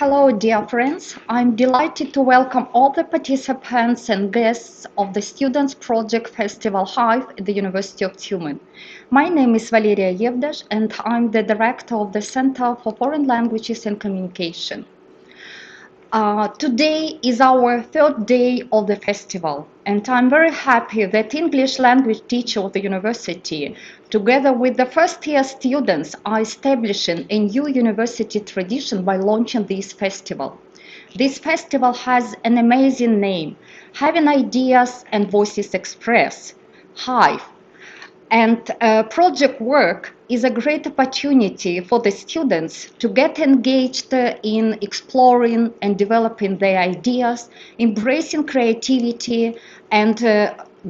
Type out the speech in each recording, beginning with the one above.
Hello, dear friends. I'm delighted to welcome all the participants and guests of the Students Project Festival HIVE at the University of Tumen. My name is Valeria Yevdash, and I'm the director of the Center for Foreign Languages and Communication. Today is our third day of the festival, and I'm very happy that English language teacher of the university, together with the first-year students, are establishing a new university tradition by launching this festival. This festival has an amazing name, Having Ideas and Voices Express, HIVE. And project work is a great opportunity for the students to get engaged in exploring and developing their ideas, embracing creativity, and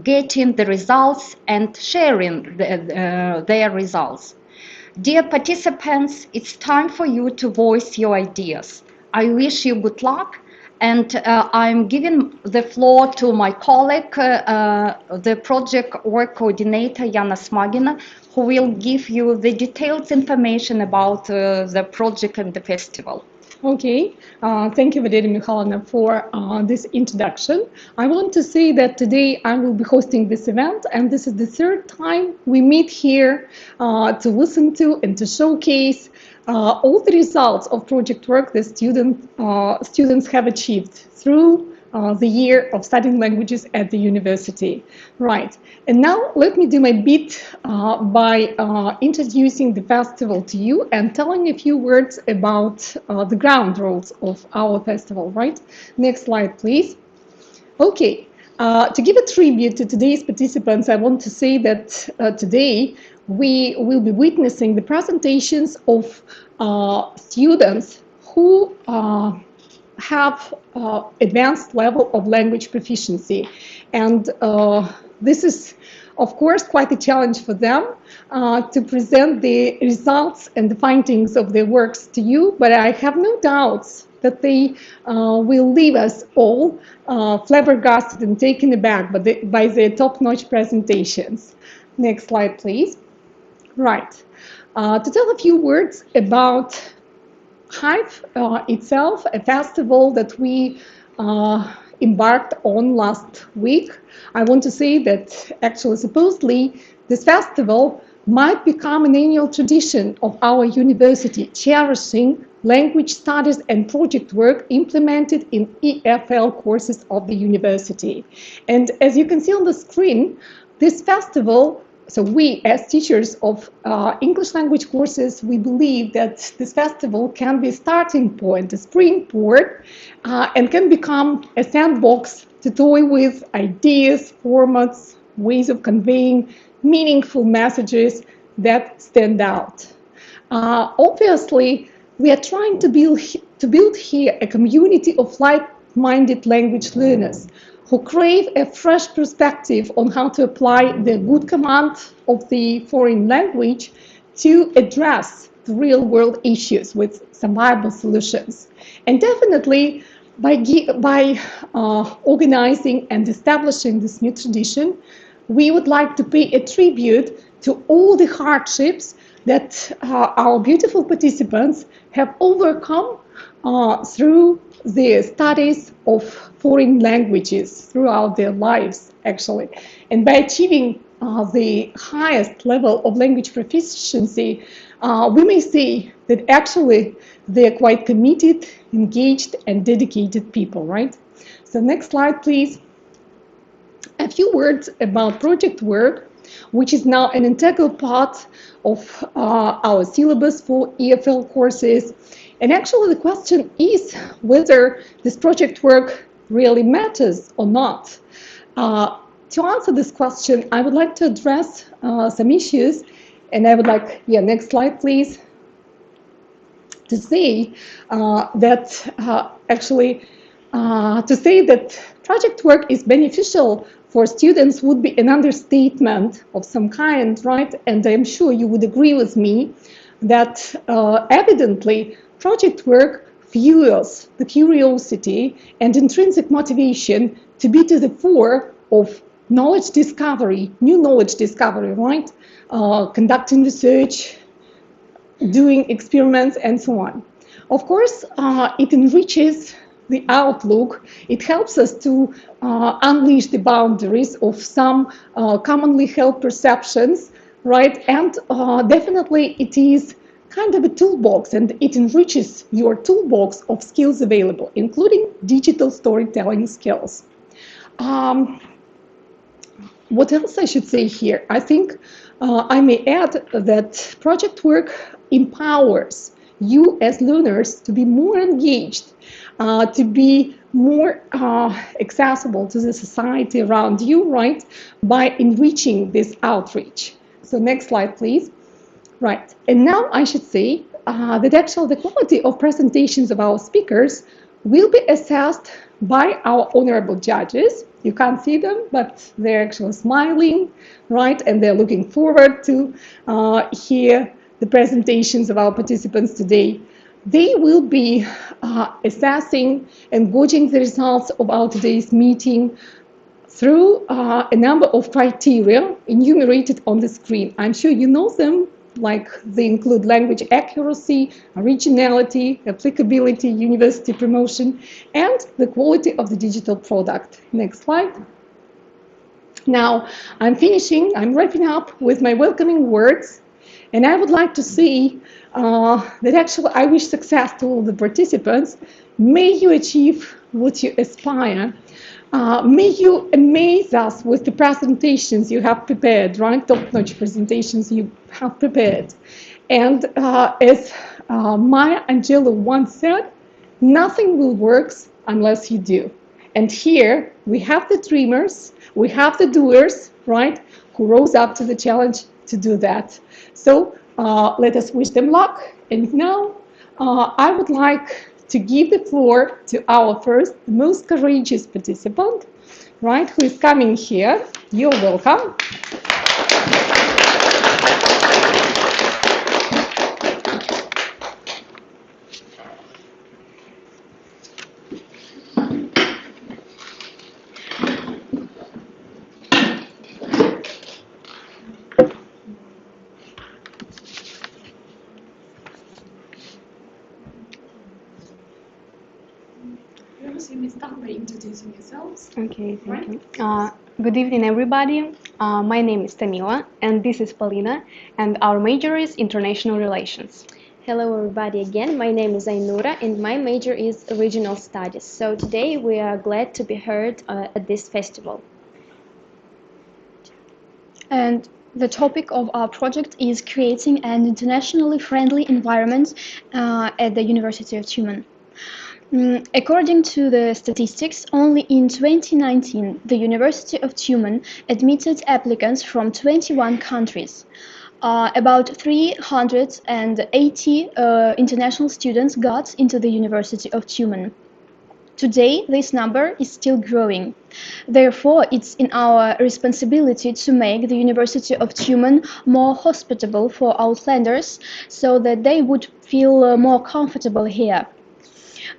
getting the results and sharing their results. Dear participants, it's time for you to voice your ideas. I wish you good luck. And I'm giving the floor to my colleague, the project work coordinator, Yana Smagina, who will give you the detailed information about the project and the festival. Okay, thank you, Valeria Mikhailovna, for this introduction. I want to say that today I will be hosting this event, and this is the third time we meet here to listen to and to showcase all the results of project work that students have achieved through the year of studying languages at the university. Right, and now let me do my bit by introducing the festival to you and telling a few words about the ground rules of our festival, right? Next slide, please. Okay, to give a tribute to today's participants, I want to say that today we will be witnessing the presentations of students who have advanced level of language proficiency, and this is of course quite a challenge for them to present the results and the findings of their works to you, but I have no doubts that they will leave us all flabbergasted and taken aback by their top-notch presentations. Next slide, please. Right, to tell a few words about HIVE itself, a festival that we embarked on last week. I want to say that actually supposedly this festival might become an annual tradition of our university, cherishing language studies and project work implemented in EFL courses of the university. And as you can see on the screen, this festival, so we, as teachers of English language courses, we believe that this festival can be a starting point, a springboard, and can become a sandbox to toy with ideas, formats, ways of conveying meaningful messages that stand out. Obviously, we are trying to build here a community of like-minded language learners who crave a fresh perspective on how to apply the good command of the foreign language to address the real-world issues with some viable solutions. And definitely, by organizing and establishing this new tradition, we would like to pay a tribute to all the hardships that our beautiful participants have overcome through the studies of foreign languages throughout their lives, actually. And by achieving the highest level of language proficiency, we may say that actually they're quite committed, engaged, and dedicated people, right? So next slide, please. A few words about project work, which is now an integral part of our syllabus for EFL courses. And actually the question is whether this project work really matters or not. To answer this question, I would like to address some issues, and I would like, next slide please, to say that project work is beneficial for students would be an understatement of some kind, right? And I'm sure you would agree with me that evidently project work fuels the curiosity and intrinsic motivation to be to the fore of knowledge discovery, new knowledge discovery, right? Conducting research, doing experiments, and so on. Of course, it enriches the outlook. It helps us to unleash the boundaries of some commonly held perceptions, right? And definitely it is kind of a toolbox, and it enriches your toolbox of skills available, including digital storytelling skills. What else I should say here? I think I may add that project work empowers you as learners to be more engaged, to be more accessible to the society around you, right, by enriching this outreach. So next slide, please. Right, and now I should say that actually the quality of presentations of our speakers will be assessed by our honorable judges. You can't see them, but they're actually smiling, right? And they're looking forward to hear the presentations of our participants today. They will be assessing and gauging the results of our today's meeting through a number of criteria enumerated on the screen. I'm sure you know them. Like they include language accuracy, originality, applicability, university promotion, and the quality of the digital product. Next slide. Now, I'm wrapping up with my welcoming words, and I would like to say that actually I wish success to all the participants. May you achieve what you aspire. May you amaze us with the presentations you have prepared, right? Top-notch presentations you have prepared. And as Maya Angelou once said, nothing will work unless you do. And here we have the dreamers, we have the doers, right, who rose up to the challenge to do that. So let us wish them luck. And now I would like to give the floor to our first, most courageous participant, right, who is coming here. You're welcome. You may start by introducing yourselves. Okay, thank you. Good evening, everybody. My name is Tamila, and this is Polina, and our major is International Relations. Hello everybody again, my name is Ainura and my major is Regional Studies. So today we are glad to be heard at this festival. And the topic of our project is creating an internationally friendly environment at the University of Tumen. According to the statistics, only in 2019 the University of Tumen admitted applicants from 21 countries. About 380 international students got into the University of Tumen. Today, this number is still growing. Therefore, it's in our responsibility to make the University of Tumen more hospitable for outlanders so that they would feel more comfortable here.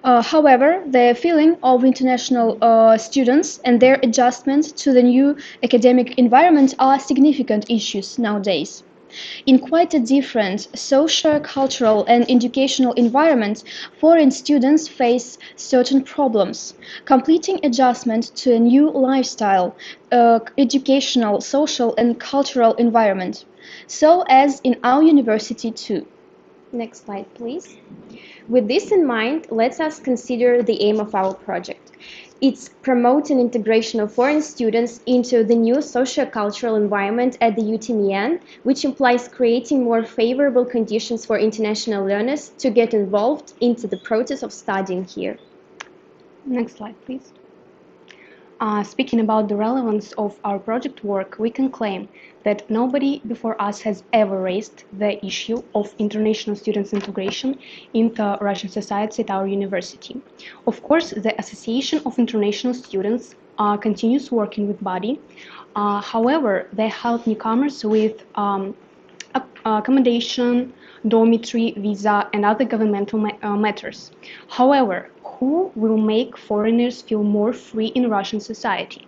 However, the feeling of international students and their adjustment to the new academic environment are significant issues nowadays. In quite a different social, cultural and educational environment, foreign students face certain problems. Completing adjustment to a new lifestyle, educational, social and cultural environment. So as in our university too. Next slide, please. With this in mind, let us consider the aim of our project. It's promoting integration of foreign students into the new socio-cultural environment at the UTMN, which implies creating more favorable conditions for international learners to get involved into the process of studying here. Next slide, please. Speaking about the relevance of our project work, we can claim that nobody before us has ever raised the issue of international students' integration into Russian society at our university. Of course, the Association of International Students continues working with body. However, they help newcomers with accommodation, dormitory, visa, and other governmental matters. However, who will make foreigners feel more free in Russian society?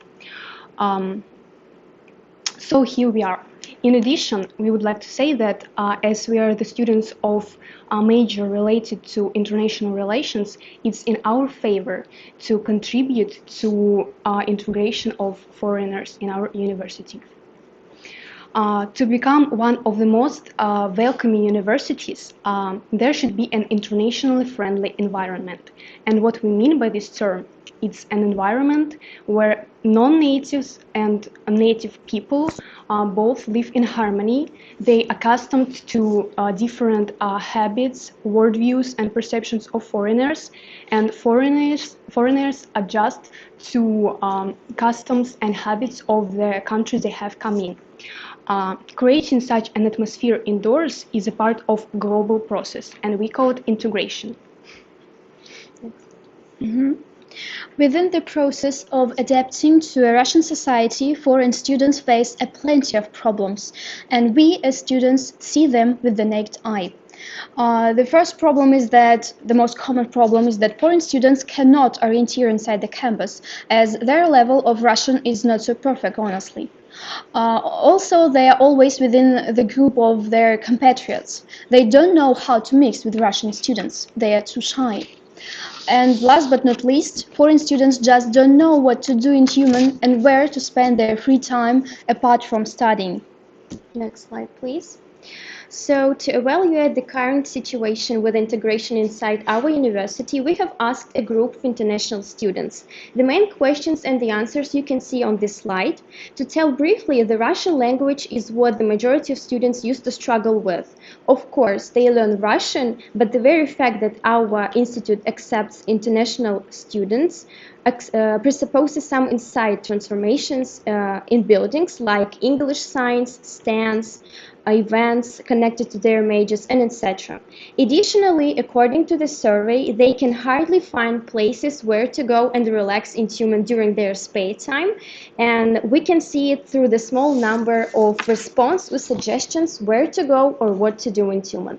So here we are. In addition, we would like to say that as we are the students of a major related to international relations, it's in our favor to contribute to integration of foreigners in our university. To become one of the most welcoming universities, there should be an internationally friendly environment. And what we mean by this term, it's an environment where non-natives and native people both live in harmony. They are accustomed to different habits, worldviews, and perceptions of foreigners, and foreigners adjust to customs and habits of the country they have come in. Creating such an atmosphere indoors is a part of a global process, and we call it integration. Within the process of adapting to a Russian society, foreign students face a plenty of problems, and we as students see them with the naked eye. The first problem is that, the most common problem is that foreign students cannot orienteer inside the campus, as their level of Russian is not so perfect, honestly. Also, they are always within the group of their compatriots. They don't know how to mix with Russian students. They are too shy. And last but not least, foreign students just don't know what to do in Tumen and where to spend their free time apart from studying. Next slide, please. So, to evaluate the current situation with integration inside our university, we have asked a group of international students. The main questions and the answers you can see on this slide. To tell briefly, the Russian language is what the majority of students used to struggle with. Of course, they learn Russian, but the very fact that our institute accepts international students presupposes some inside transformations in buildings like English signs, stands, events connected to their majors, and etc. Additionally, according to the survey, they can hardly find places where to go and relax in Tumen during their spare time, and we can see it through the small number of responses with suggestions where to go or what to do in Tumen.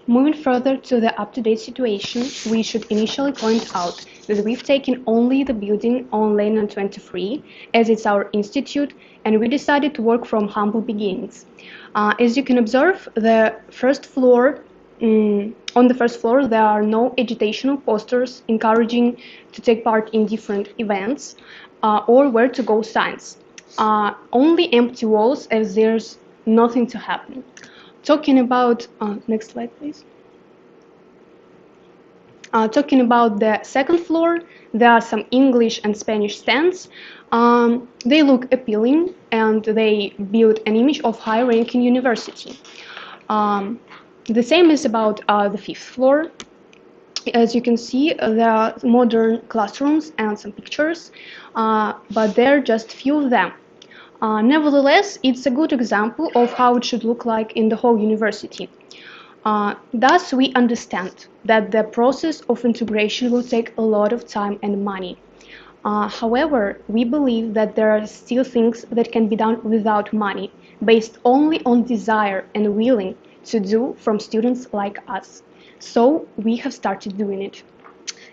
Moving further to the up-to-date situation, we should initially point out that we've taken only the building on Lenin 23, as it's our institute, and we decided to work from humble beginnings. As you can observe, on the first floor there are no agitational posters encouraging to take part in different events or where to go signs. Only empty walls, as there's nothing to happen. Talking about, next slide please. Talking about the second floor, there are some English and Spanish stands. They look appealing and they build an image of high-ranking university. The same is about the fifth floor. As you can see, there are modern classrooms and some pictures, but there are just few of them. Nevertheless, it's a good example of how it should look like in the whole university. Thus, we understand that the process of integration will take a lot of time and money. However, we believe that there are still things that can be done without money, based only on desire and willing to do from students like us. So, we have started doing it.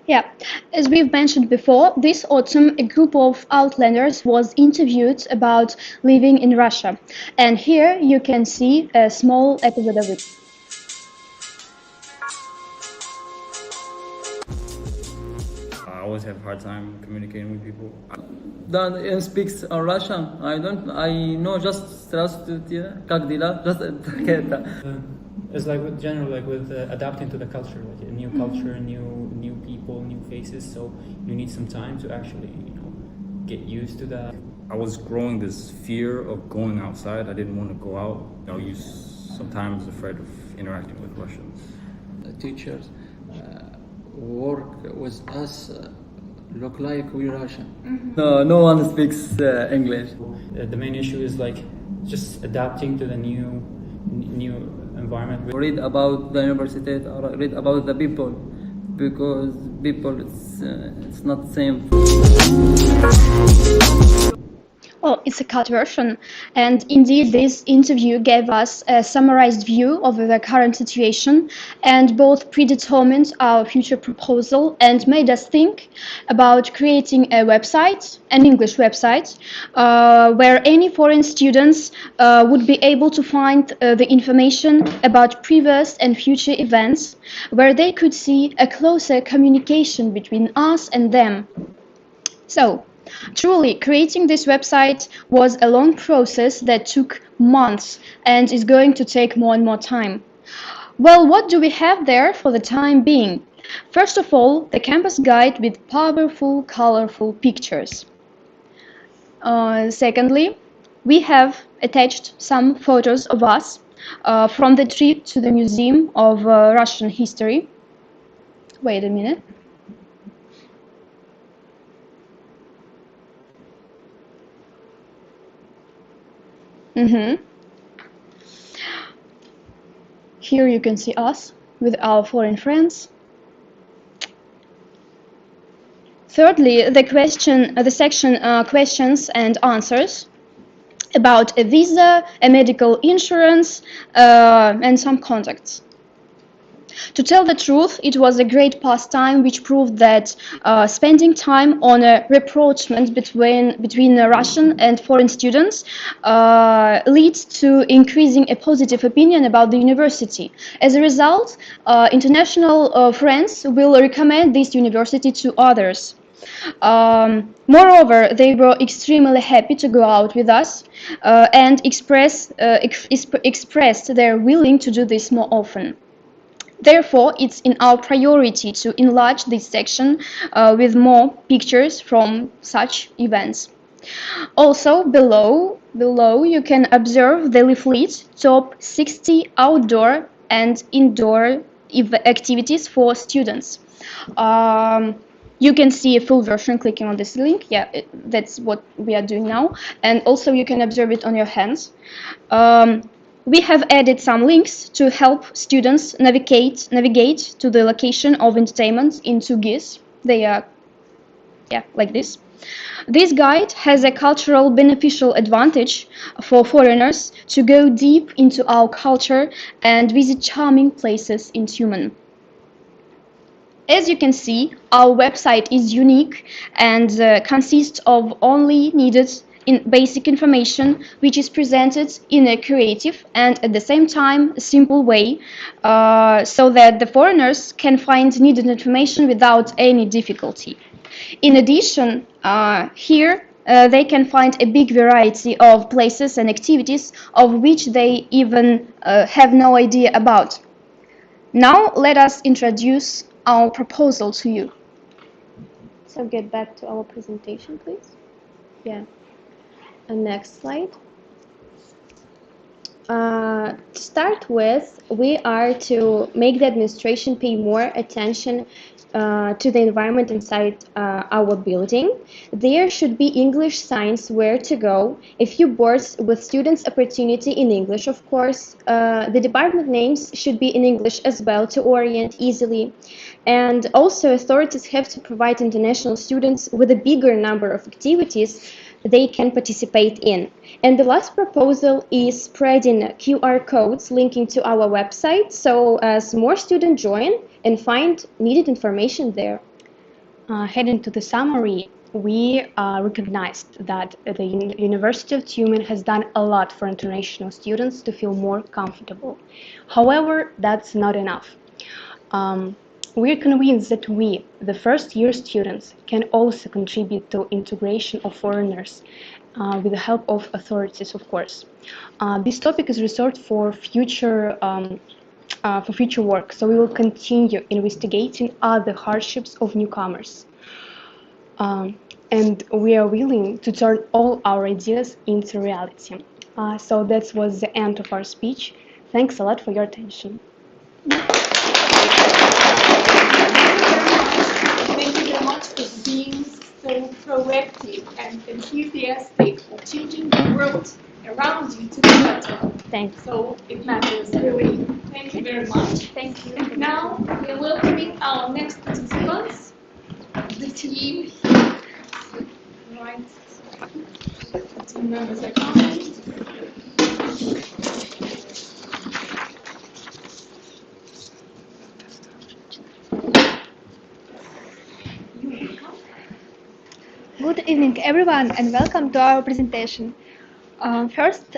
Yeah, as we've mentioned before, this autumn a group of outlanders was interviewed about living in Russia. And here you can see a small episode of it. I always have a hard time communicating with people. Dan speaks Russian. I know just здравствуйте, как дела? Just это. It's like with adapting to the culture, like a new culture, new people, new faces. So you need some time to actually, get used to that. I was growing this fear of going outside. I didn't want to go out. You sometimes afraid of interacting with Russians. The teachers work with us look like we Russian. Mm-hmm. No one speaks English. The main issue is just adapting to the new environment. Read about the university, read about the people, because people it's not the same. Well, it's a cut version, and indeed this interview gave us a summarized view of the current situation and both predetermined our future proposal and made us think about creating a website, an English website, where any foreign students would be able to find the information about previous and future events, where they could see a closer communication between us and them. So, truly, creating this website was a long process that took months and is going to take more and more time. Well, what do we have there for the time being? First of all, the campus guide with powerful, colorful pictures. Secondly, we have attached some photos of us from the trip to the Museum of Russian History. Wait a minute. Here you can see us with our foreign friends. Thirdly, the section questions and answers about a visa, a medical insurance, and some contacts. To tell the truth, it was a great pastime which proved that spending time on a rapprochement between Russian and foreign students leads to increasing a positive opinion about the university. As a result, international friends will recommend this university to others. Moreover, they were extremely happy to go out with us and expressed their willing to do this more often. Therefore, it's in our priority to enlarge this section with more pictures from such events. Also, below you can observe the leaflet top 60 outdoor and indoor activities for students. You can see a full version clicking on this link. Yeah, that's what we are doing now. And also you can observe it on your hands. We have added some links to help students navigate to the location of entertainment in two GIS. They are, like this. This guide has a cultural beneficial advantage for foreigners to go deep into our culture and visit charming places in Tyumen. As you can see, our website is unique and consists of only needed basic information, which is presented in a creative and at the same time simple way, so that the foreigners can find needed information without any difficulty. In addition, here they can find a big variety of places and activities of which they even have no idea about. Now let us introduce our proposal to you. So get back to our presentation, please. Yeah. And next slide. To start with, we are to make the administration pay more attention to the environment inside our building. There should be English signs where to go, a few boards with students' opportunity in English, of course. The department names should be in English as well to orient easily. And also authorities have to provide international students with a bigger number of activities they can participate in. And the last proposal is spreading QR codes linking to our website, so as more students join and find needed information there. Heading to the summary, we recognized that the University of Tyumen has done a lot for international students to feel more comfortable. However, that's not enough. We are convinced that we, the first-year students, can also contribute to integration of foreigners with the help of authorities, of course. This topic is reserved for future work, so we will continue investigating other hardships of newcomers. And we are willing to turn all our ideas into reality. So that was the end of our speech. Thanks a lot for your attention. Thank you very much for being so proactive and enthusiastic for changing the world around you to be better. Thanks. So it matters really. Thank you very much. Thank you. And now we're welcoming our next participants, the team. Right. Team members are coming. Good evening, everyone, and welcome to our presentation. First,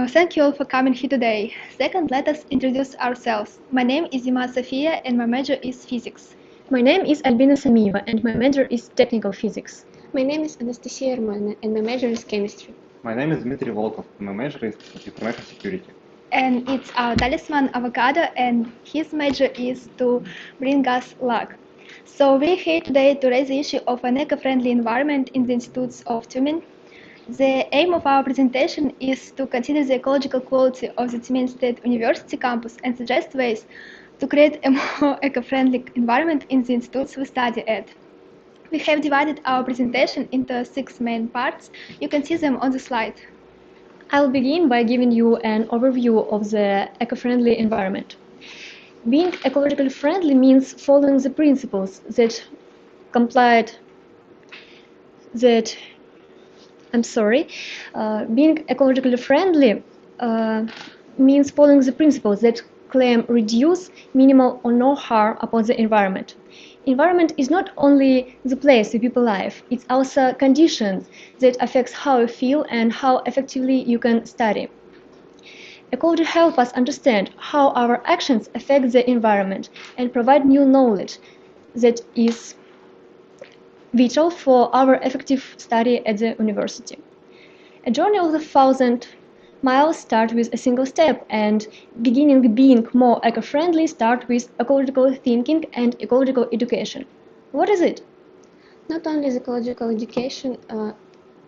thank you all for coming here today. Second, let us introduce ourselves. My name is Zima Sofia, and my major is physics. My name is Albina Samieva, and my major is technical physics. My name is Anastasia Armana, and my major is chemistry. My name is Dmitry Volkov, and my major is information security. And it's our talisman Avocado, and his major is to bring us luck. So we're here today to raise the issue of an eco-friendly environment in the institutes of Tyumen. The aim of our presentation is to consider the ecological quality of the Tyumen State University campus and suggest ways to create a more eco-friendly environment in the institutes we study at. We have divided our presentation into 6 main parts. You can see them on the slide. I'll begin by giving you an overview of the eco-friendly environment. Being ecologically friendly means following the principles that being ecologically friendly means following the principles that claim reduce, minimal or no harm upon the environment. Environment is not only the place where people live, it's also conditions that affects how you feel and how effectively you can study. Ecology helps us understand how our actions affect the environment and provide new knowledge that is vital for our effective study at the university. A journey of 1,000 miles starts with a single step, and beginning being more eco-friendly starts with ecological thinking and ecological education. What is it? Not only is ecological education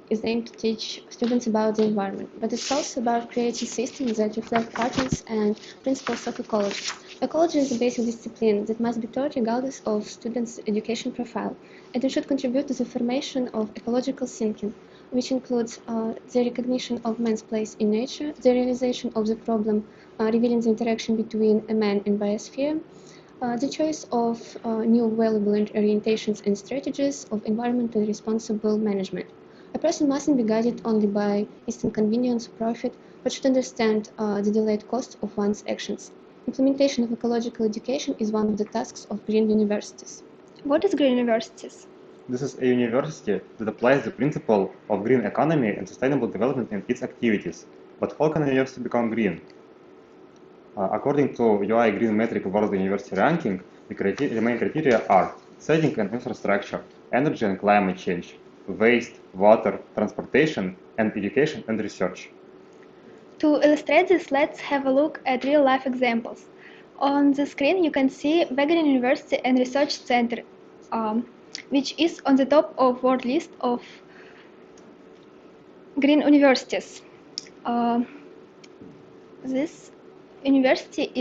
is aimed to teach students about the environment, but it's also about creating systems that reflect patterns and principles of ecology. Ecology is a basic discipline that must be taught regardless of students' education profile, and it should contribute to the formation of ecological thinking, which includes the recognition of man's place in nature, the realization of the problem revealing the interaction between a man and biosphere, the choice of new valuable orientations and strategies of environmentally responsible management. A person mustn't be guided only by instant convenience or profit, but should understand the delayed cost of one's actions. Implementation of ecological education is one of the tasks of green universities. What is green universities? This is a university that applies the principle of green economy and sustainable development in its activities. But how can a university become green? According to UI Green Metric World University Ranking, the main criteria are setting and infrastructure, energy and climate change, waste, water, transportation, and education and research. To illustrate this, let's have a look at real-life examples. On the screen, you can see Wageningen University and Research Center, which is on the top of world list of green universities. This university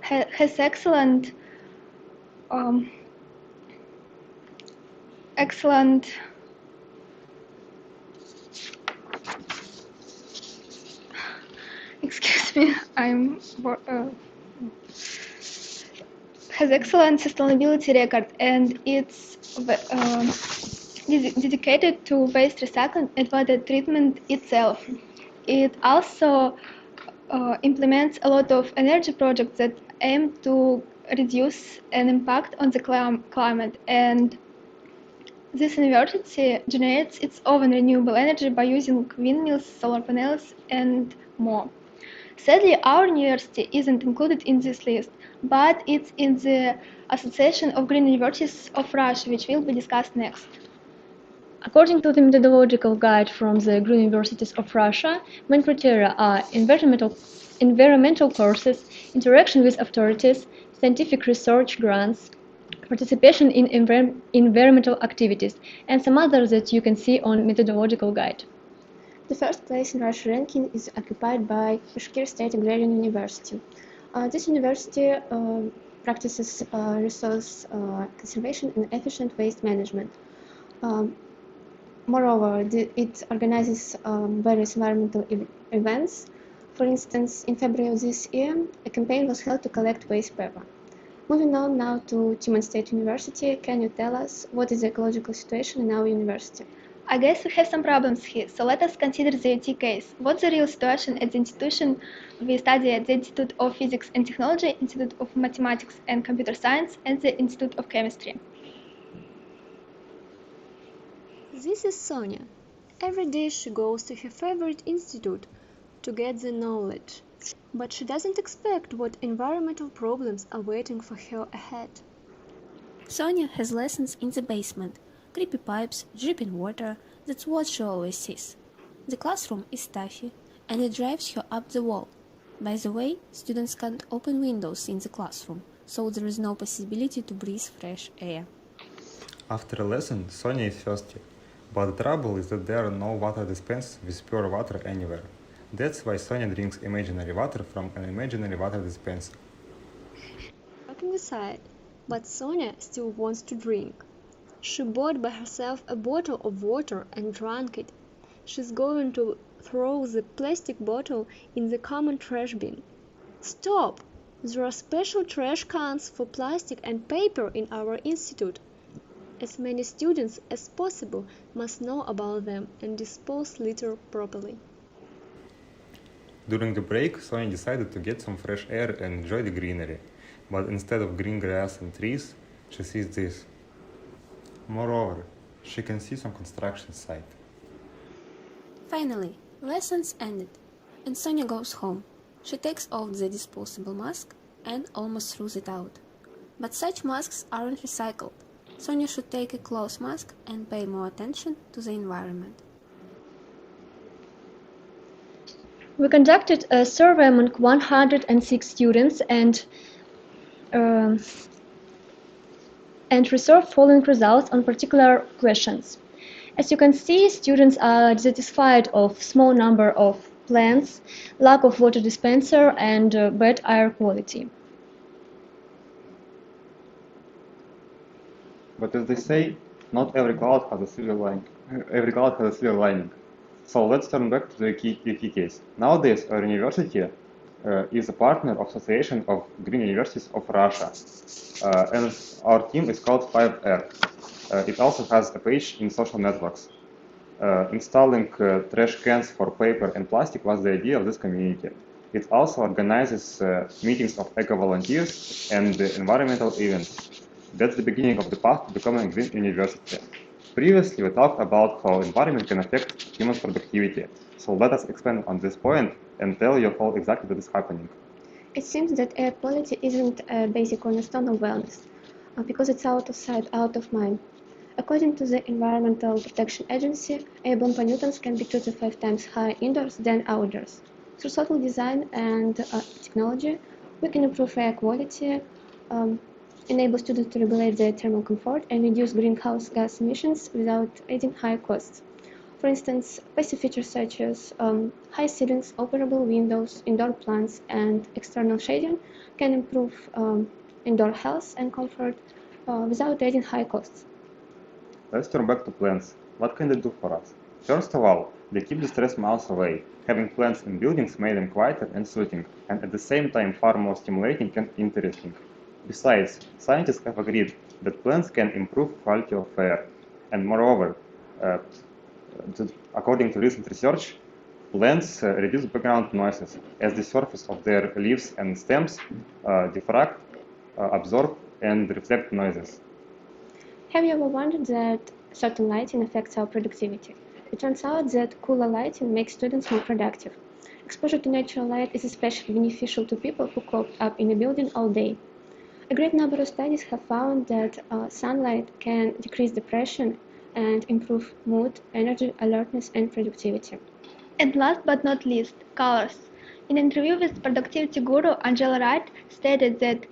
has excellent excuse me, has excellent sustainability record, and it's dedicated to waste recycling and water treatment itself. It also implements a lot of energy projects that aim to reduce an impact on the climate, and this university generates its own renewable energy by using windmills, solar panels, and more. Sadly, our university isn't included in this list, but it's in the Association of Green Universities of Russia, which will be discussed next. According to the methodological guide from the Green Universities of Russia, main criteria are environmental courses, interaction with authorities, scientific research grants, participation in environmental activities, and some others that you can see on methodological guide. The first place in Russia ranking is occupied by Bashkir State Agrarian University. This university practices resource conservation and efficient waste management. Moreover, it organizes various environmental events. For instance, in February of this year, a campaign was held to collect waste paper. Moving on now to Tümen State University, can you tell us what is the ecological situation in our university? I guess we have some problems here, so let us consider the UT case. What's the real situation at the institution we study at the Institute of Physics and Technology, Institute of Mathematics and Computer Science, and the Institute of Chemistry? This is Sonia. Every day she goes to her favorite institute to get the knowledge, but she doesn't expect what environmental problems are waiting for her ahead. Sonia has lessons in the basement, creepy pipes, dripping water, that's what she always sees. The classroom is stuffy, and it drives her up the wall. By the way, students can't open windows in the classroom, so there is no possibility to breathe fresh air. After a lesson, Sonia is thirsty, but the trouble is that there are no water dispensers with pure water anywhere. That's why Sonia drinks imaginary water from an imaginary water dispenser. Joking aside, but Sonia still wants to drink. She bought by herself a bottle of water and drank it. She's going to throw the plastic bottle in the common trash bin. Stop! There are special trash cans for plastic and paper in our institute. As many students as possible must know about them and dispose litter properly. During the break, Sonia decided to get some fresh air and enjoy the greenery. But instead of green grass and trees, she sees this. Moreover, she can see some construction site. Finally, lessons ended, and Sonia goes home. She takes off the disposable mask and almost throws it out. But such masks aren't recycled. Sonia should take a cloth mask and pay more attention to the environment. We conducted a survey among 106 students and resolved following results on particular questions. As you can see, students are dissatisfied of small number of plants, lack of water dispenser, and bad air quality. But as they say, not every cloud has a silver lining. So let's turn back to the key case. Nowadays, our university is a partner of Association of Green Universities of Russia, and our team is called HIVE. It also has a page in social networks. Installing trash cans for paper and plastic was the idea of this community. It also organizes meetings of eco-volunteers and environmental events. That's the beginning of the path to becoming a green university. Previously, we talked about how environment can affect human productivity. So let us expand on this point and tell you how exactly that is happening. It seems that air quality isn't a basic cornerstone of wellness, because it's out of sight, out of mind. According to the Environmental Protection Agency, airborne pollutants can be 2 to 5 times higher indoors than outdoors. Through thoughtful design and technology, we can improve air quality, enable students to regulate their thermal comfort, and reduce greenhouse gas emissions without adding high costs. For instance, passive features such as high ceilings, operable windows, indoor plants, and external shading can improve indoor health and comfort without adding high costs. Let's turn back to plants. What can they do for us? First of all, they keep the stress miles away. Having plants in buildings made them quieter and soothing, and at the same time far more stimulating and interesting. Besides, scientists have agreed that plants can improve quality of air. And moreover, according to recent research, plants reduce background noises as the surface of their leaves and stems diffract, absorb, and reflect noises. Have you ever wondered that certain lighting affects our productivity? It turns out that cooler lighting makes students more productive. Exposure to natural light is especially beneficial to people who cooped up in a building all day. A great number of studies have found that sunlight can decrease depression and improve mood, energy, alertness, and productivity. And last but not least, colors. In an interview with productivity guru Angela Wright stated that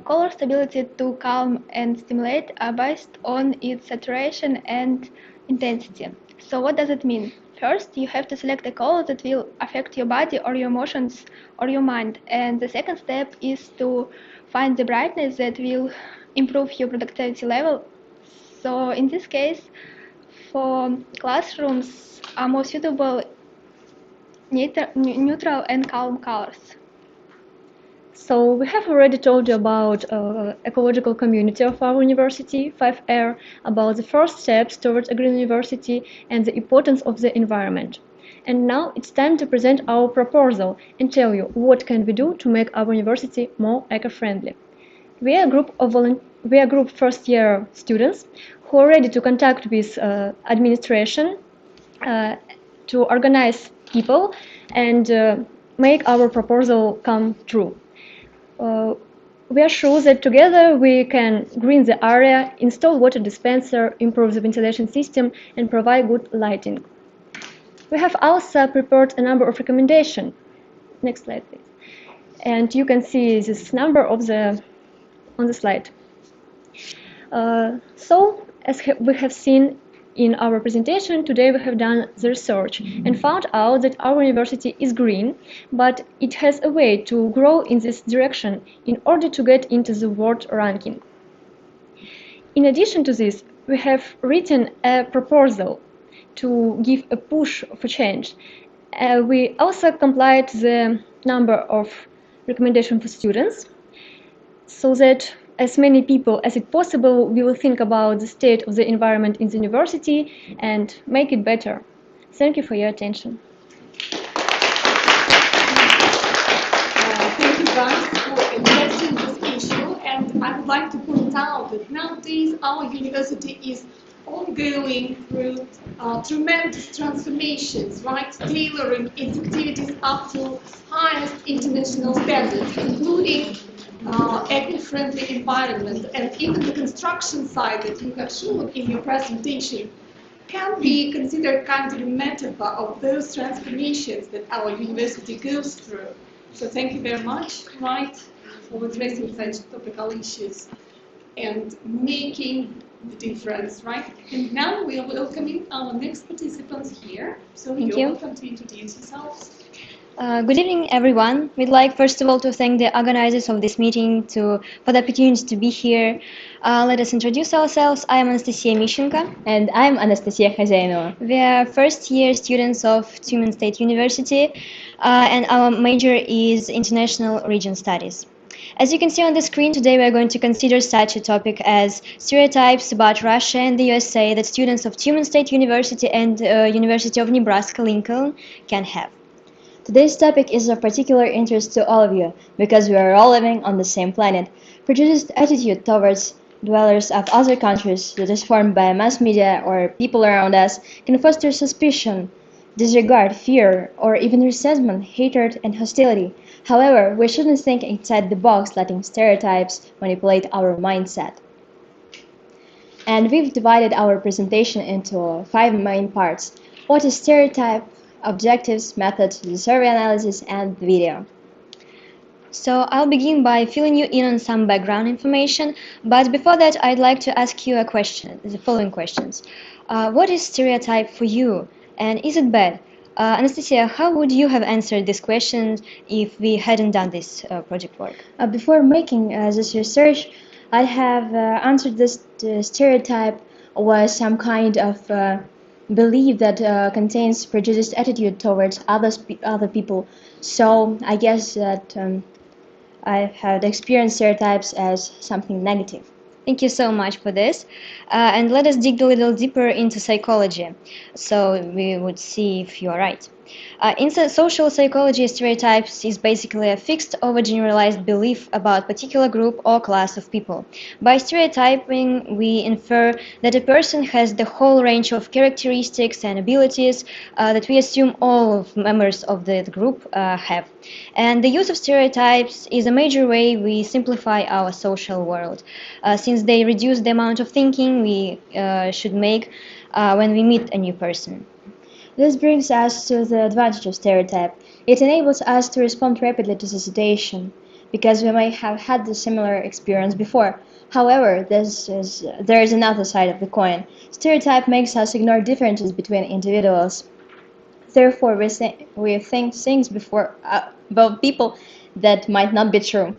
color's ability to calm and stimulate are based on its saturation and intensity. So what does it mean? First, you have to select a color that will affect your body or your emotions or your mind. And the second step is to find the brightness that will improve your productivity level. So in this case, for classrooms are more suitable neutral and calm colors. So we have already told you about ecological community of our university, 5R, about the first steps towards a green university and the importance of the environment. And now it's time to present our proposal and tell you what can we do to make our university more eco-friendly. We are a group first-year students who are ready to contact with administration to organize people and make our proposal come true. We are sure that together we can green the area, install water dispenser, improve the ventilation system, and provide good lighting. We have also prepared a number of recommendations. Next slide, please. And you can see this number on the slide. So, as we have seen in our presentation, today we have done the research and found out that our university is green, but it has a way to grow in this direction in order to get into the world ranking. In addition to this, we have written a proposal to give a push for change. We also complied the number of recommendations for students so that as many people as it possible will think about the state of the environment in the university and make it better. Thank you for your attention. Thank you guys for addressing this issue, and I would like to point out that nowadays our university is ongoing through tremendous transformations, right? Tailoring its activities up to highest international standards, including eco-friendly environment, and even the construction side that you have shown in your presentation can be considered kind of a metaphor of those transformations that our university goes through. So thank you very much, right, for addressing such topical issues and making the difference, right? And now we are welcoming our next participants here. So you're welcome to introduce yourselves. Good evening, everyone. We'd like, first of all, to thank the organizers of this meeting for the opportunity to be here. Let us introduce ourselves. I am Anastasia Mishchenko. And I'm Anastasia Khazyainova. We are first-year students of Tümen State University, and our major is International Region Studies. As you can see on the screen, today we are going to consider such a topic as stereotypes about Russia and the USA that students of Tümen State University and University of Nebraska-Lincoln can have. Today's topic is of particular interest to all of you because we are all living on the same planet. Prejudiced attitude towards dwellers of other countries that is formed by mass media or people around us can foster suspicion, disregard, fear, or even resentment, hatred, and hostility. However, we shouldn't think inside the box, letting stereotypes manipulate our mindset. And we've divided our presentation into 5 main parts. What is stereotype? Objectives, methods, the survey analysis, and the video. So I'll begin by filling you in on some background information, but before that I'd like to ask you a question, the following questions. What is stereotype for you, and is it bad? Anastasia, how would you have answered this question if we hadn't done this project work? Before making this research, I have answered this stereotype was some kind of belief that contains prejudiced attitude towards other people. So I guess that I had experienced stereotypes as something negative. Thank you so much for this. And let us dig a little deeper into psychology, so we would see if you are right. In social psychology, stereotypes is basically a fixed overgeneralized belief about a particular group or class of people. By stereotyping, we infer that a person has the whole range of characteristics and abilities that we assume all of members of the group have. And the use of stereotypes is a major way we simplify our social world, since they reduce the amount of thinking we should make when we meet a new person. This brings us to the advantage of stereotype. It enables us to respond rapidly to the situation, because we may have had the similar experience before. However, there is another side of the coin. Stereotype makes us ignore differences between individuals. Therefore, we think things about people that might not be true.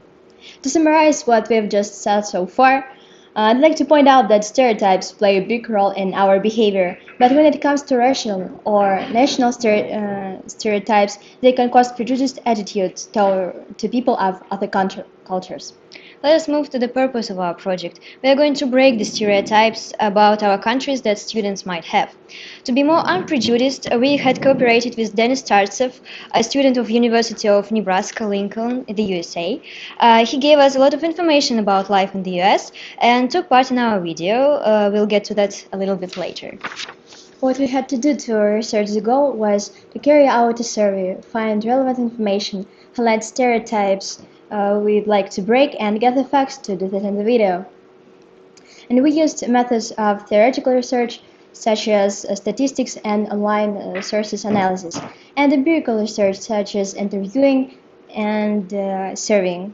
To summarize what we've just said so far, I'd like to point out that stereotypes play a big role in our behavior, but when it comes to racial or national stereotypes, they can cause prejudiced attitudes to people of other cultures. Let us move to the purpose of our project. We are going to break the stereotypes about our countries that students might have. To be more unprejudiced, we had cooperated with Denis Tartsev, a student of University of Nebraska-Lincoln, the USA. He gave us a lot of information about life in the US and took part in our video. We'll get to that a little bit later. What we had to do to research the goal was to carry out a survey, find relevant information, highlight stereotypes we'd like to break, and gather facts to do that in the video. And we used methods of theoretical research such as statistics and online sources analysis, and empirical research such as interviewing and surveying.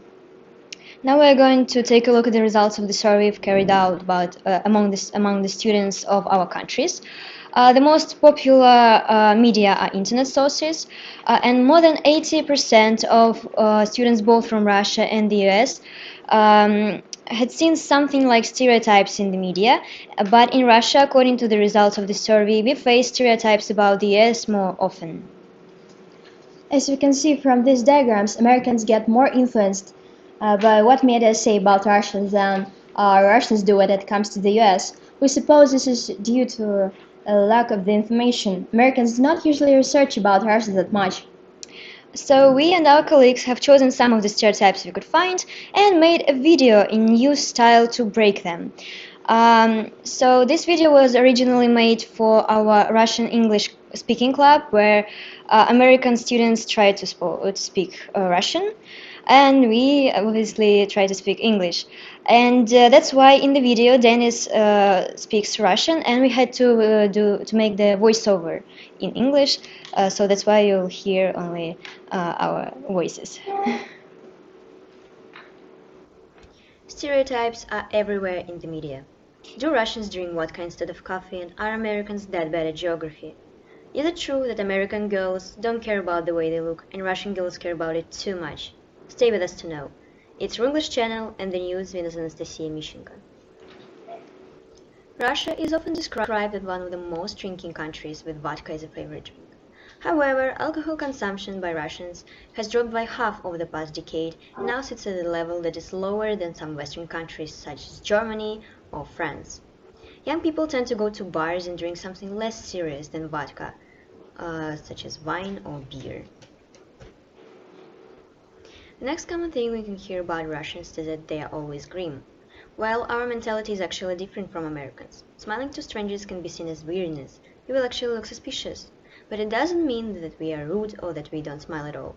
Now we're going to take a look at the results of the survey we've carried out among the students of our countries. The most popular media are internet sources, and more than 80% of students both from Russia and the US had seen something like stereotypes in the media, but in Russia, according to the results of the survey, we face stereotypes about the US more often. As you can see from these diagrams, Americans get more influenced by what media say about Russians than Russians do when it comes to the US. We suppose this is due to a lack of the information. Americans do not usually research about Russians that much. So we and our colleagues have chosen some of the stereotypes we could find and made a video in new style to break them. So this video was originally made for our Russian English speaking club, where American students try to speak Russian, and we obviously try to speak English. And that's why in the video Denis speaks Russian, and we had to make the voiceover in English, so that's why you'll hear only our voices. Stereotypes are everywhere in the media. Do Russians drink vodka instead of coffee, and are Americans that bad at geography? Is it true that American girls don't care about the way they look, and Russian girls care about it too much? Stay with us to know. It's English channel and the news with Anastasia Mishchenko. Russia is often described as one of the most drinking countries, with vodka as a favorite drink. However, alcohol consumption by Russians has dropped by half over the past decade and now sits at a level that is lower than some Western countries such as Germany or France. Young people tend to go to bars and drink something less serious than vodka, such as wine or beer. The next common thing we can hear about Russians is that they are always grim. Well, our mentality is actually different from Americans. Smiling to strangers can be seen as weirdness. We will actually look suspicious. But it doesn't mean that we are rude or that we don't smile at all.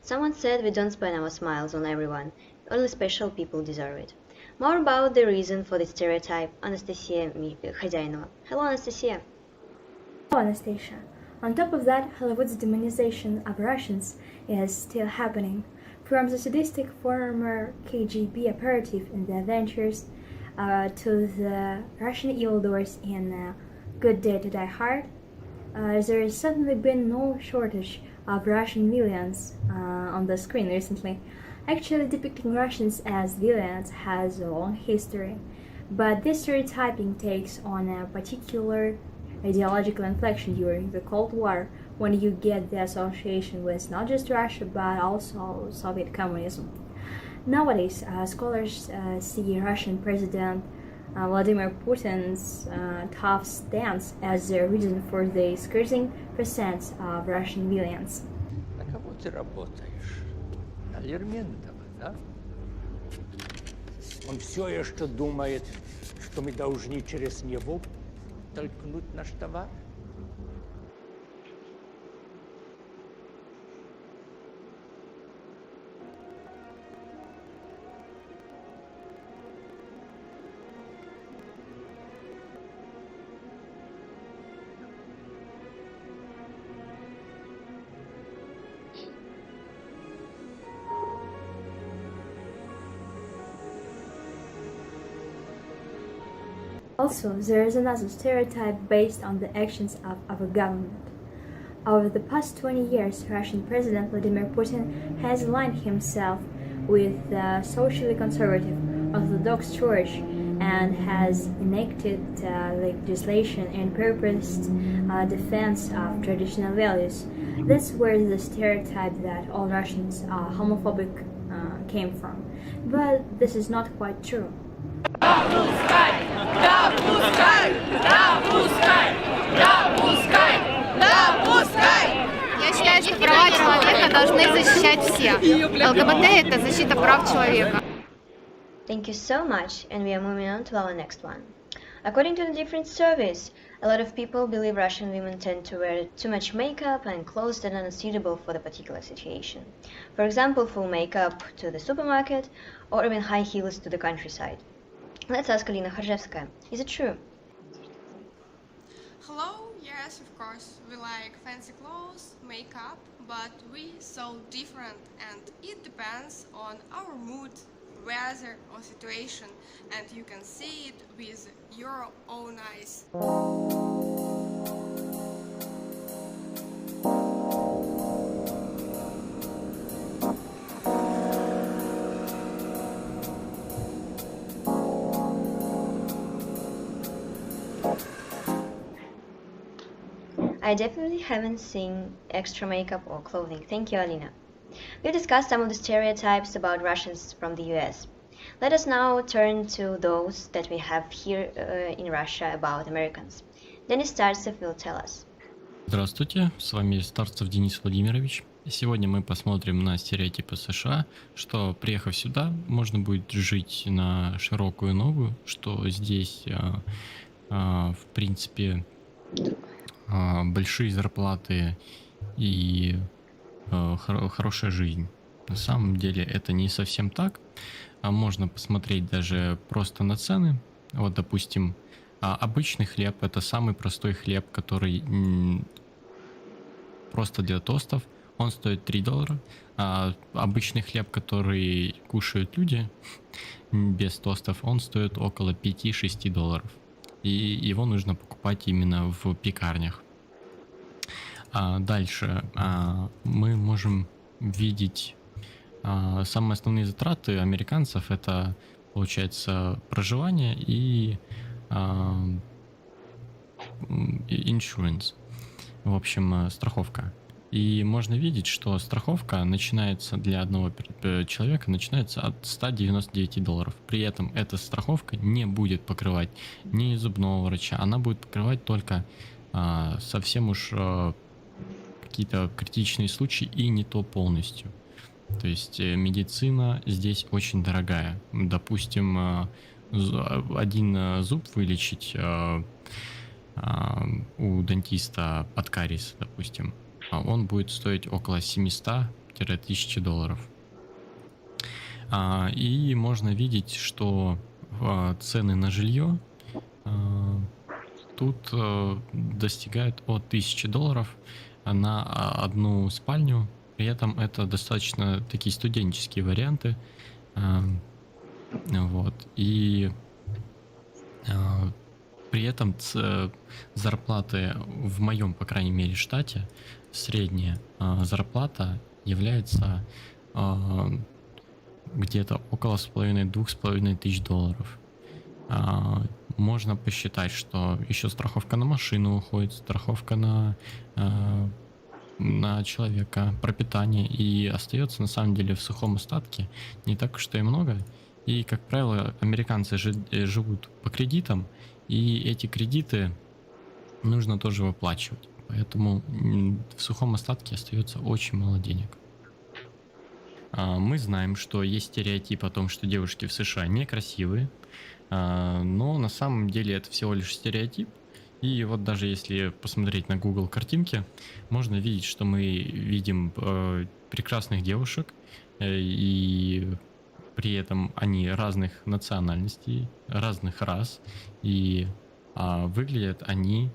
Someone said we don't spend our smiles on everyone. Only special people deserve it. More about the reason for the stereotype, Anastasia Khazyainova. Hello, Anastasia. Hello, Anastasia. On top of that, Hollywood's demonization of Russians is still happening. From the sadistic former KGB operative in The Adventures to the Russian evildoers in Good Day to Die Hard, there has suddenly been no shortage of Russian villains on the screen recently. Actually, depicting Russians as villains has a long history, but this stereotyping takes on a particular ideological inflection during the Cold War, when you get the association with not just Russia but also Soviet communism. Nowadays, scholars see Russian President Vladimir Putin's tough stance as the reason for the skirting percent of Russian villains. На кого ты работаешь? На Лермонтова, да? Он все еще думает, что мы должны через него толкнуть наш товар? Also, there is another stereotype based on the actions of our government. Over the past 20 years, Russian President Vladimir Putin has aligned himself with the socially conservative Orthodox Church and has enacted legislation and purposed defense of traditional values. That's where the stereotype that all Russians are homophobic came from. But this is not quite true. Я считаю, что права человека должны защищать все. ЛГБТ – это защита прав человека. Thank you so much, and we are moving on to our next one. According to the different surveys, a lot of people believe Russian women tend to wear too much makeup and clothes that are not suitable for the particular situation. For example, full makeup to the supermarket, or even high heels to the countryside. Let's ask Alina Kharzhevskaya. Is it true? Hello, yes, of course. We like fancy clothes, makeup, but we so different, and it depends on our mood, weather or situation, and you can see it with your own eyes. I definitely haven't seen extra makeup or clothing. Thank you, Alina. We've discussed some of the stereotypes about Russians from the US. Let us now turn to those that we have here in Russia about Americans. Denis Startsev will tell us. Здравствуйте, с вами Старцев Денис Владимирович. Сегодня мы посмотрим на стереотипы США, что, приехав сюда, можно будет жить на широкую ногу, что здесь, в принципе, большие зарплаты и хорошая жизнь. На самом деле это не совсем так. Можно посмотреть даже просто на цены. Вот, допустим, обычный хлеб — это самый простой хлеб, который просто для тостов. Он стоит $3. А обычный хлеб, который кушают люди без тостов, он стоит около $5-6. И его нужно покупать именно в пекарнях. Дальше мы можем видеть самые основные затраты американцев. Это, получается, проживание и insurance, в общем, страховка. И можно видеть, что страховка начинается для одного человека начинается от $199. При этом эта страховка не будет покрывать ни зубного врача, она будет покрывать только совсем уж какие-то критичные случаи и не то полностью. То есть медицина здесь очень дорогая. Допустим, один зуб вылечить у дантиста от кариеса, допустим, он будет стоить около $700-1000. И можно видеть, что цены на жилье тут достигают от $1000 на одну спальню. При этом это достаточно такие студенческие варианты. Вот. И при этом зарплаты в моем, по крайней мере, штате, средняя зарплата является где-то около $2500-2500. Можно посчитать, что еще страховка на машину уходит, страховка на человека, пропитание, и остается на самом деле в сухом остатке не так уж и много. И, как правило, американцы живут по кредитам, и эти кредиты нужно тоже выплачивать. Поэтому в сухом остатке остается очень мало денег. Мы знаем, что есть стереотип о том, что девушки в США некрасивые, но на самом деле это всего лишь стереотип. И вот даже если посмотреть на Google картинки, можно видеть, что мы видим прекрасных девушек, и при этом они разных национальностей, разных рас, и выглядят они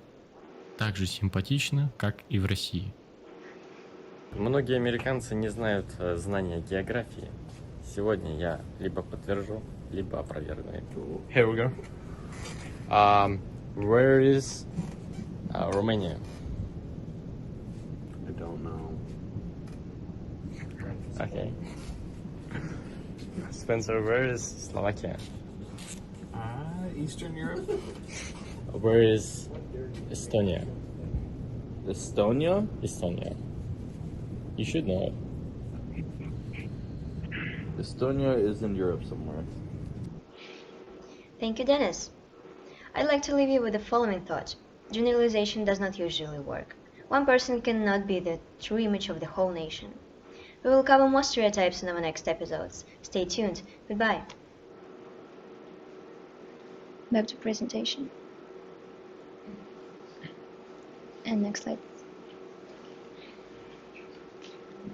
так же симпатично, как и в России. Многие американцы не знают знания географии. Сегодня я либо подтвержу, либо опровергну. Here we go. Where is Romania? I don't know. Okay. Spencer, where is Slovakia? Eastern Europe. Where is Estonia? Estonia? Estonia. You should know it. Estonia is in Europe somewhere. Thank you, Dennis. I'd like to leave you with the following thought. Generalization does not usually work. One person cannot be the true image of the whole nation. We will cover more stereotypes in our next episodes. Stay tuned. Goodbye. Back to presentation. And next slide.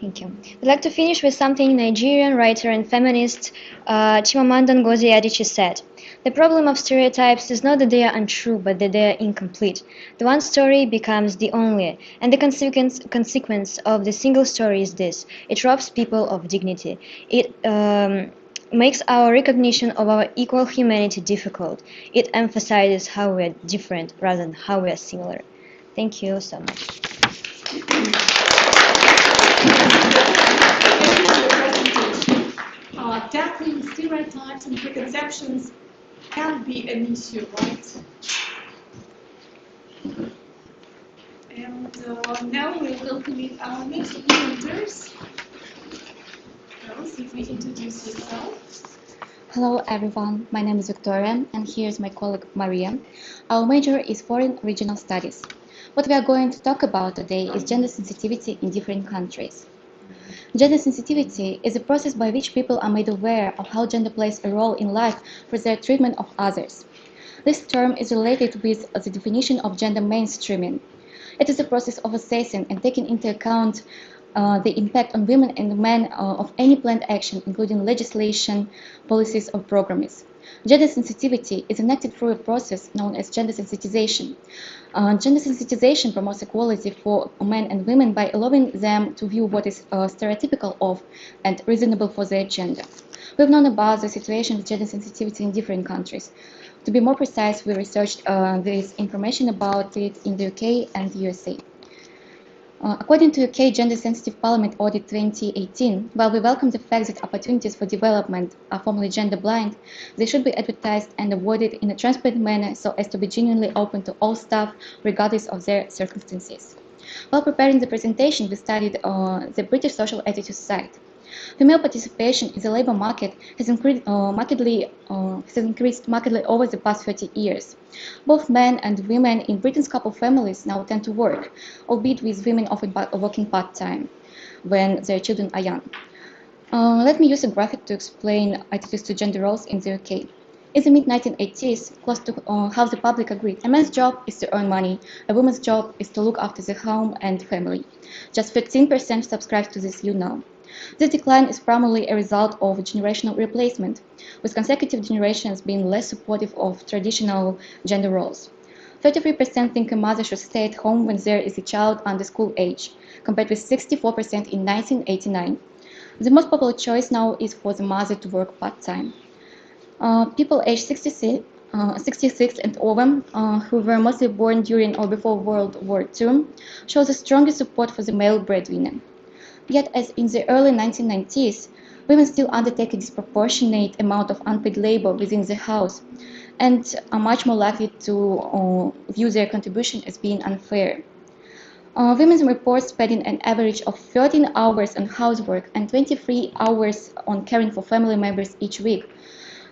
Thank you. I'd like to finish with something Nigerian writer and feminist Chimamanda Ngozi Adichie said. The problem of stereotypes is not that they are untrue, but that they are incomplete. The one story becomes the only, and the consequence of the single story is this. It robs people of dignity. It makes our recognition of our equal humanity difficult. It emphasizes how we are different rather than how we are similar. Thank you so much. Tackling stereotypes and preconceptions can be an issue, right? And now we're welcoming our next presenters. Girls, if we introduce yourself. Hello everyone, my name is Victoria and here's my colleague Maria. Our major is Foreign Regional Studies. What we are going to talk about today is gender sensitivity in different countries. Gender sensitivity is a process by which people are made aware of how gender plays a role in life for their treatment of others. This term is related with the definition of gender mainstreaming. It is a process of assessing and taking into account the impact on women and men of any planned action, including legislation, policies, or programs. Gender sensitivity is enacted through a process known as gender sensitization. Gender sensitization promotes equality for men and women by allowing them to view what is stereotypical of and reasonable for their gender. We've known about the situation with gender sensitivity in different countries. To be more precise, we researched this information about it in the UK and the USA. According to UK Gender Sensitive Parliament Audit 2018, while we welcome the fact that opportunities for development are formally gender blind, they should be advertised and awarded in a transparent manner so as to be genuinely open to all staff, regardless of their circumstances. While preparing the presentation, we studied the British Social Attitudes site. Female participation in the labour market has increased markedly over the past 30 years. Both men and women in Britain's couple families now tend to work, albeit with women often working part-time when their children are young. Let me use a graphic to explain attitudes to gender roles in the UK. In the mid-1980s, close to half the public agreed a man's job is to earn money, a woman's job is to look after the home and family. Just 13% subscribe to this view now. This decline is primarily a result of generational replacement, with consecutive generations being less supportive of traditional gender roles. 33% think a mother should stay at home when there is a child under school age, compared with 64% in 1989. The most popular choice now is for the mother to work part-time. People aged 66 and over, who were mostly born during or before World War II, show the strongest support for the male breadwinner. Yet, as in the early 1990s, women still undertake a disproportionate amount of unpaid labor within the house and are much more likely to view their contribution as being unfair. Women report spending an average of 13 hours on housework and 23 hours on caring for family members each week.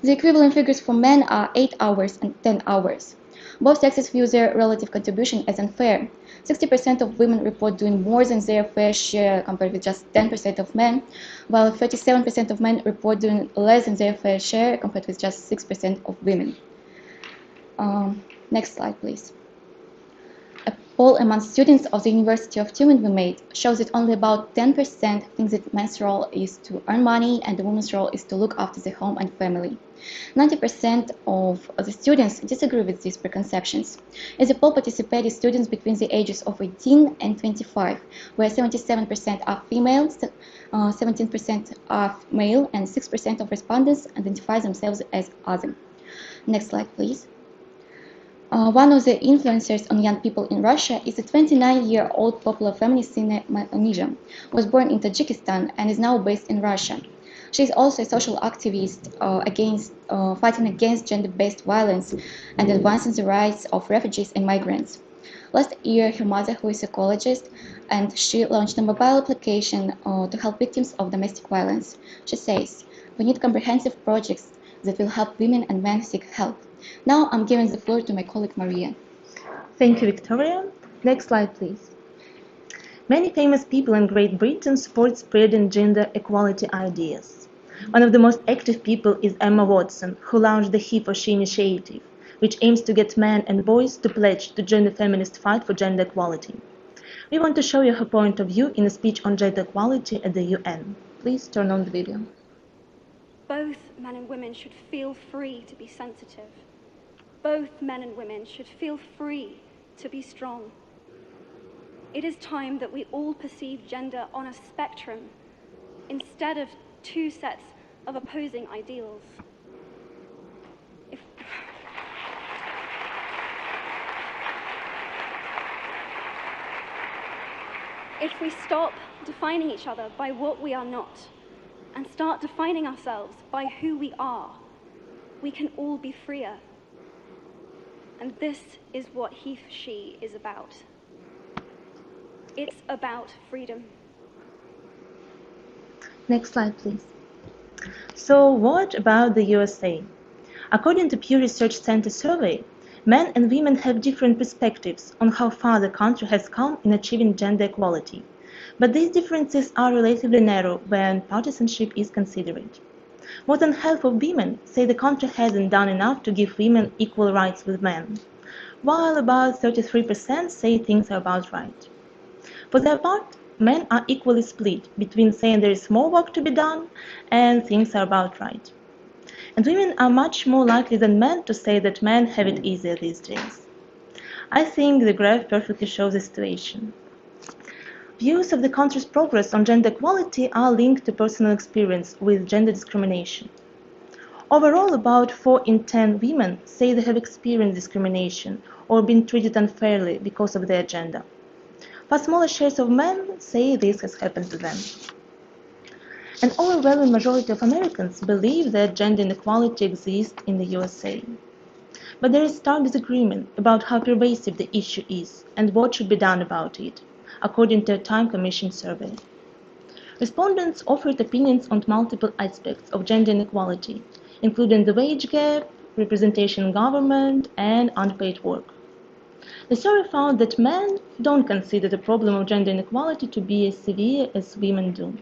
The equivalent figures for men are 8 hours and 10 hours. Both sexes view their relative contribution as unfair. 60% of women report doing more than their fair share compared with just 10% of men, while 37% of men report doing less than their fair share compared with just 6% of women. Next slide, please. A poll among students of the University of Tümen we made shows that only about 10% think that men's role is to earn money and the woman's role is to look after the home and family. 90% of the students disagree with these preconceptions. In the poll participated students between the ages of 18 and 25, where 77% are female, 17% are male, and 6% of respondents identify themselves as other. Next slide, please. One of the influencers on young people in Russia is a 29-year-old popular feminist singer Manizha, who was born in Tajikistan and is now based in Russia. She is also a social activist fighting against gender-based violence and advancing the rights of refugees and migrants. Last year, her mother, who is a psychologist, and she launched a mobile application to help victims of domestic violence. She says, "We need comprehensive projects that will help women and men seek help." Now I'm giving the floor to my colleague Maria. Thank you, Victoria. Next slide, please. Many famous people in Great Britain support spreading gender equality ideas. One of the most active people is Emma Watson, who launched the He for She initiative, which aims to get men and boys to pledge to join the feminist fight for gender equality. We want to show you her point of view in a speech on gender equality at the UN. Please turn on the video. Both men and women should feel free to be sensitive. Both men and women should feel free to be strong. It is time that we all perceive gender on a spectrum instead of two sets of opposing ideals. If we stop defining each other by what we are not and start defining ourselves by who we are, we can all be freer. And this is what He for She is about. It's about freedom. Next slide, please. So what about the USA? According to Pew Research Center survey, men and women have different perspectives on how far the country has come in achieving gender equality. But these differences are relatively narrow when partisanship is considered. More than half of women say the country hasn't done enough to give women equal rights with men, while about 33% say things are about right. For their part, men are equally split between saying there is more work to be done and things are about right. And women are much more likely than men to say that men have it easier these days. I think the graph perfectly shows the situation. Views of the country's progress on gender equality are linked to personal experience with gender discrimination. Overall, about 4 in 10 women say they have experienced discrimination or been treated unfairly because of their gender. Far smaller shares of men say this has happened to them. An overwhelming majority of Americans believe that gender inequality exists in the USA. But there is stark disagreement about how pervasive the issue is and what should be done about it, according to a Time Commission survey. Respondents offered opinions on multiple aspects of gender inequality, including the wage gap, representation in government, and unpaid work. The survey found that men don't consider the problem of gender inequality to be as severe as women do.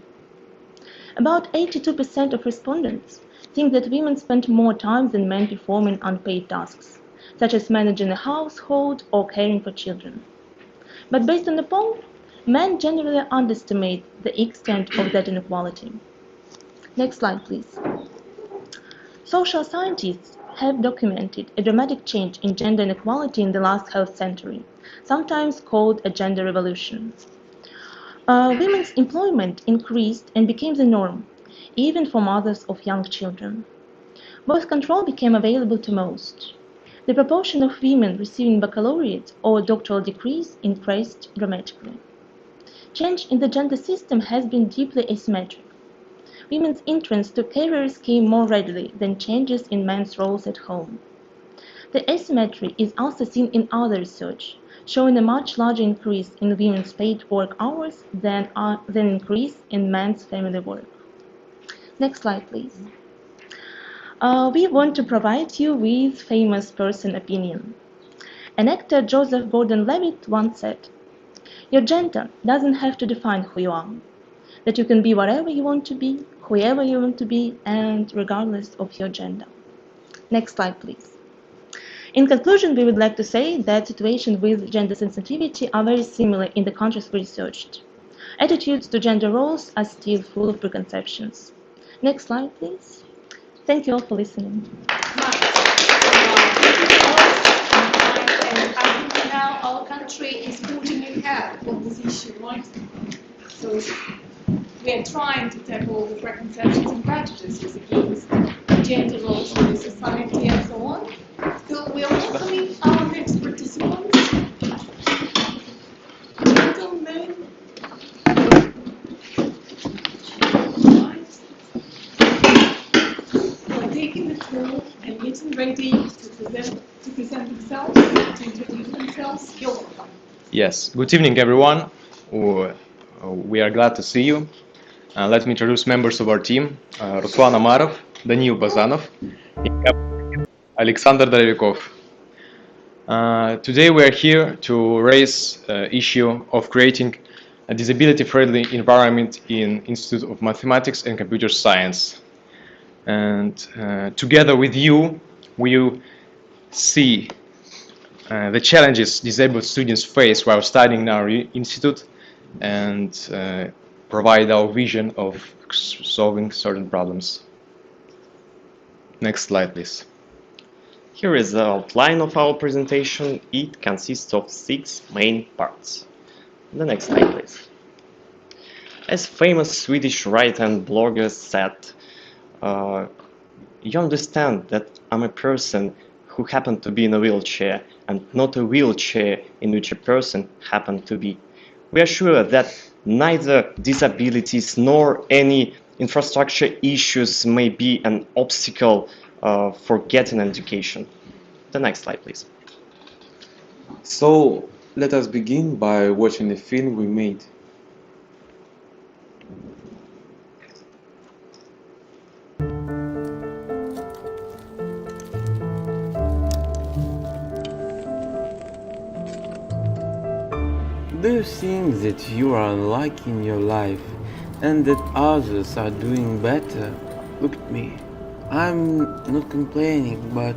About 82% of respondents think that women spend more time than men performing unpaid tasks, such as managing a household or caring for children. But based on the poll, men generally underestimate the extent of that inequality. Next slide, please. Social scientists have documented a dramatic change in gender inequality in the last half century, sometimes called a gender revolution. Women's employment increased and became the norm, even for mothers of young children. Birth control became available to most. The proportion of women receiving baccalaureate or doctoral degrees increased dramatically. Change in the gender system has been deeply asymmetric. Women's entrance to careers came more readily than changes in men's roles at home. The asymmetry is also seen in other research, showing a much larger increase in women's paid work hours than increase in men's family work. Next slide, please. We want to provide you with famous person opinion. An actor, Joseph Gordon-Levitt, once said, "Your gender doesn't have to define who you are, that you can be whatever you want to be, whoever you want to be, and regardless of your gender." Next slide, please. In conclusion, we would like to say that situations with gender sensitivity are very similar in the countries we researched. Attitudes to gender roles are still full of preconceptions. Next slide, please. Thank you all for listening. And I think now our country is forging ahead on this issue, right? So we are trying to tackle the preconceptions and prejudices against gender roles in the society and so on. So we are welcoming our next participants. Gentlemen. Right. ready to present themselves, to introduce themselves. You're welcome. Yes, good evening everyone. We are glad to see you. Let me introduce members of our team. Ruslan Amarov, Danil Bazanov, and Alexander Dorovikov. Today we are here to raise the issue of creating a disability-friendly environment in Institute of Mathematics and Computer Science. And together with you, we will see the challenges disabled students face while studying in our institute and provide our vision of solving certain problems. Next slide, please. Here is the outline of our presentation. It consists of 6 main parts. The next slide, please. As famous Swedish writer and blogger said, you understand that I'm a person who happened to be in a wheelchair and not a wheelchair in which a person happened to be. We are sure that neither disabilities nor any infrastructure issues may be an obstacle for getting an education. The next slide, please. So let us begin by watching the film we made. Do you think that you are unlucky in your life and that others are doing better? Look at me. I'm not complaining, but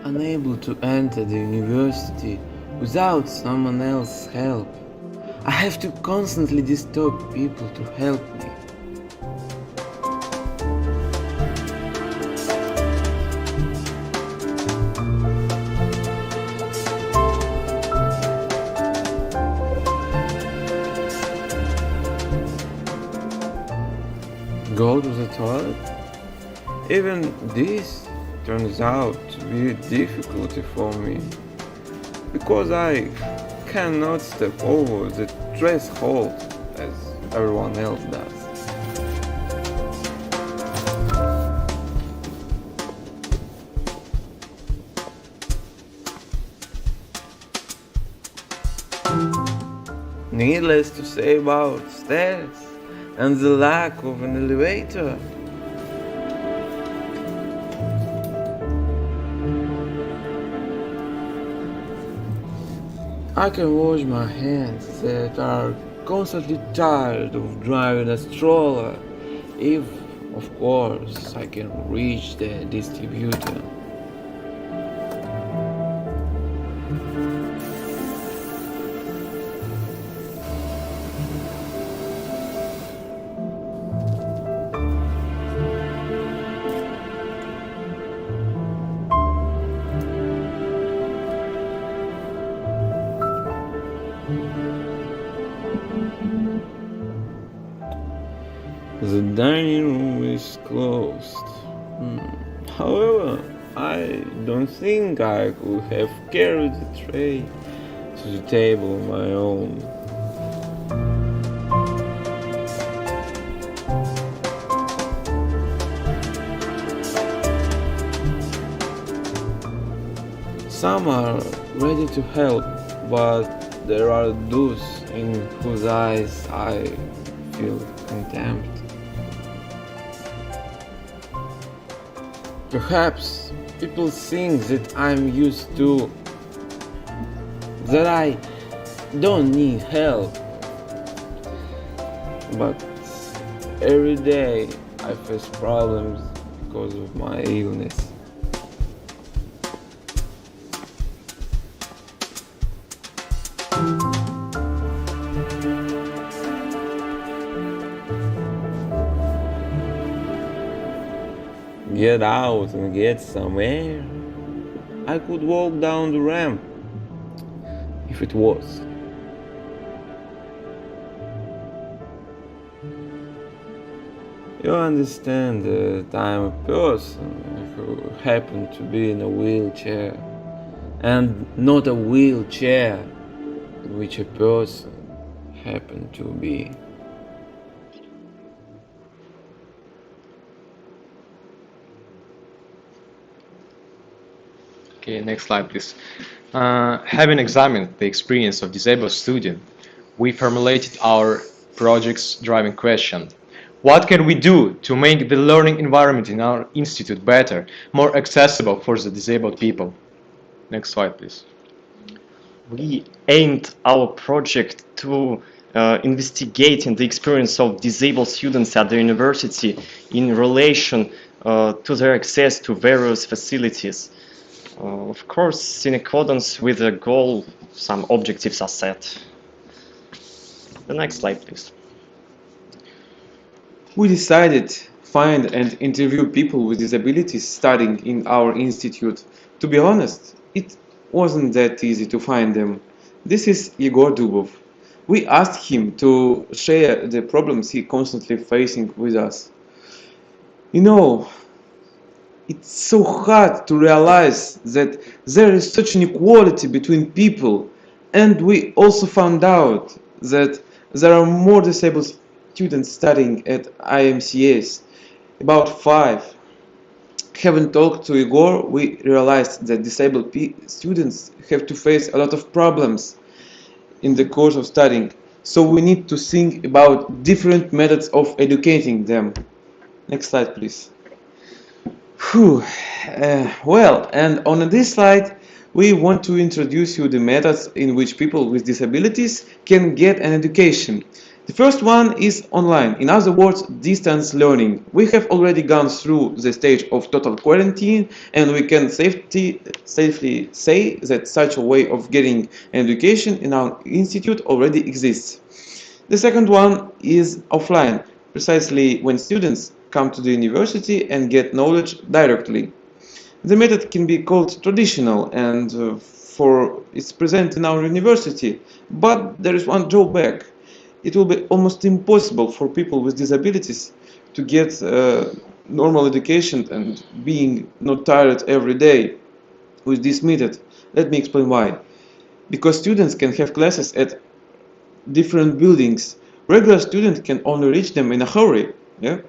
unable to enter the university without someone else's help. I have to constantly disturb people to help me. Go to the toilet? Even this turns out to be a difficulty for me, because I cannot step over the threshold as everyone else does. Needless to say about stairs and the lack of an elevator. I can wash my hands that are constantly tired of driving a stroller, if, of course, I can reach the distributor. The dining room is closed. However, I don't think I could have carried the tray to the table on my own. Some are ready to help, but there are those in whose eyes I feel contempt. Perhaps people think that I'm used to, that I don't need help. But every day I face problems because of my illness. Get out and get some air. I could walk down the ramp if it was. You understand that I'm a person who happened to be in a wheelchair, and not a wheelchair in which a person happen to be. Okay, next slide, please. Having examined the experience of disabled student, we formulated our project's driving question. What can we do to make the learning environment in our institute better, more accessible for the disabled people? Next slide, please. We aimed our project to investigating the experience of disabled students at the university in relation to their access to various facilities. Of course, in accordance with the goal, some objectives are set. The next slide, please. We decided to find and interview people with disabilities studying in our institute. To be honest, it wasn't that easy to find them. This is Igor Dubov. We asked him to share the problems he constantly facing with us. You know, it's so hard to realize that there is such an equality between people, and we also found out that there are more disabled students studying at IMCS, about 5. Having talked to Igor, we realized that disabled students have to face a lot of problems in the course of studying, so we need to think about different methods of educating them. Next slide, please. Well, and on this slide, we want to introduce you the methods in which people with disabilities can get an education. The first one is online, in other words, distance learning. We have already gone through the stage of total quarantine, and we can safely say that such a way of getting an education in our institute already exists. The second one is offline, precisely when students come to the university and get knowledge directly. The method can be called traditional and it's present in our university, but there is one drawback. It will be almost impossible for people with disabilities to get normal education and being not tired every day with this method. Let me explain why. Because students can have classes at different buildings. Regular students can only reach them in a hurry. Yeah?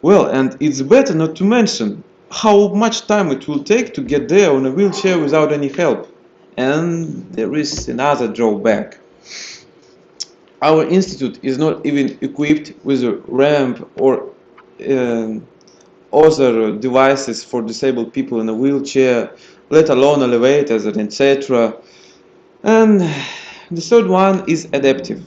Well, and it's better not to mention how much time it will take to get there on a wheelchair without any help. And there is another drawback. Our institute is not even equipped with a ramp or other devices for disabled people in a wheelchair, let alone elevators and etc. And the third one is adaptive.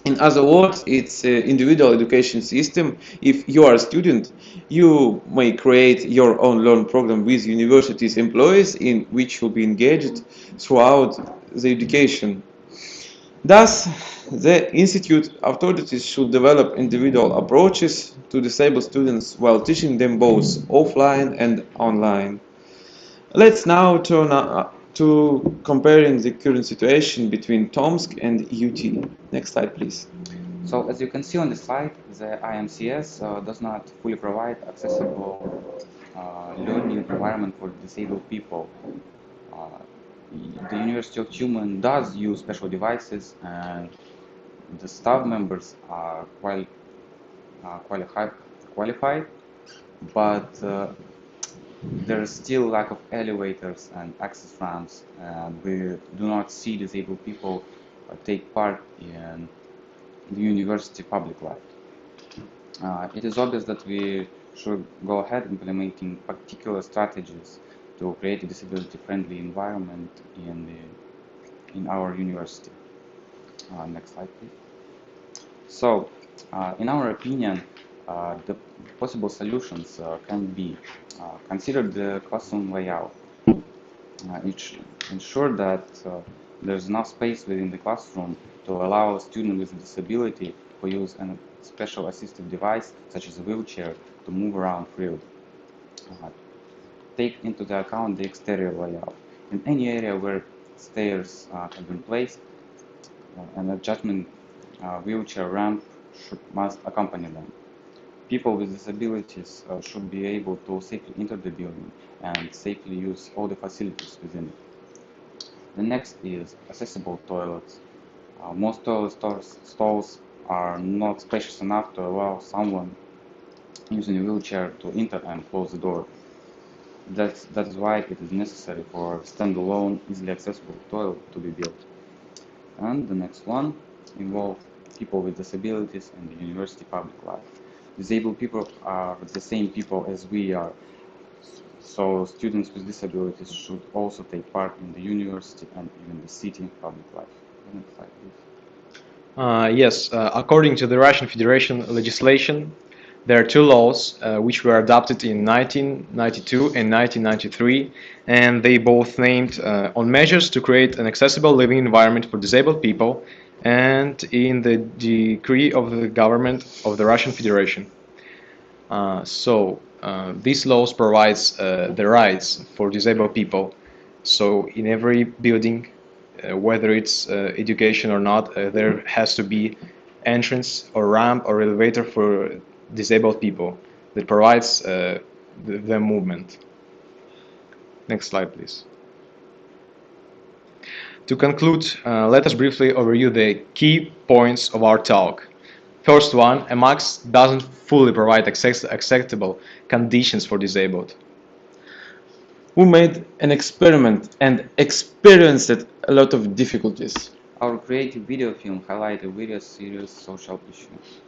In other words, it's an individual education system. If you are a student, you may create your own learn program with university's employees in which you'll be engaged throughout the education. Thus, the institute authorities should develop individual approaches to disabled students while teaching them both offline and online. Let's now turn to comparing the current situation between Tomsk and UT. Next slide, please. So, as you can see on the slide, the IMCS does not fully provide accessible learning environment for disabled people. The University of Tumen does use special devices, and the staff members are qualified, but there is still lack of elevators and access ramps, and we do not see disabled people take part in the university public life. It is obvious that we should go ahead implementing particular strategies to create a disability-friendly environment in our university. Next slide, please. So, in our opinion, the possible solutions can be consider the classroom layout. Ensure that there's enough space within the classroom to allow a student with a disability who use a special assistive device, such as a wheelchair, to move around freely. Take into the account the exterior layout. In any area where stairs have been placed, an adjustment wheelchair ramp must accompany them. People with disabilities should be able to safely enter the building and safely use all the facilities within it. The next is accessible toilets. Most toilet stalls are not spacious enough to allow someone using a wheelchair to enter and close the door. That is why it is necessary for standalone, easily accessible toilet to be built. And the next one involves people with disabilities and the university public life. Disabled people are the same people as we are, so students with disabilities should also take part in the university and even the city public life. Next slide, please. Yes, according to the Russian Federation legislation, there are two laws which were adopted in 1992 and 1993, and they both named on measures to create an accessible living environment for disabled people, and in the decree of the government of the Russian Federation. These laws provides the rights for disabled people. So in every building, whether it's education or not, there has to be entrance or ramp or elevator for disabled people that provides the movement. Next slide, please. To conclude, let us briefly overview the key points of our talk. First one, a MAX doesn't fully provide acceptable conditions for disabled. We made an experiment and experienced a lot of difficulties. Our creative video film highlighted various serious social issues.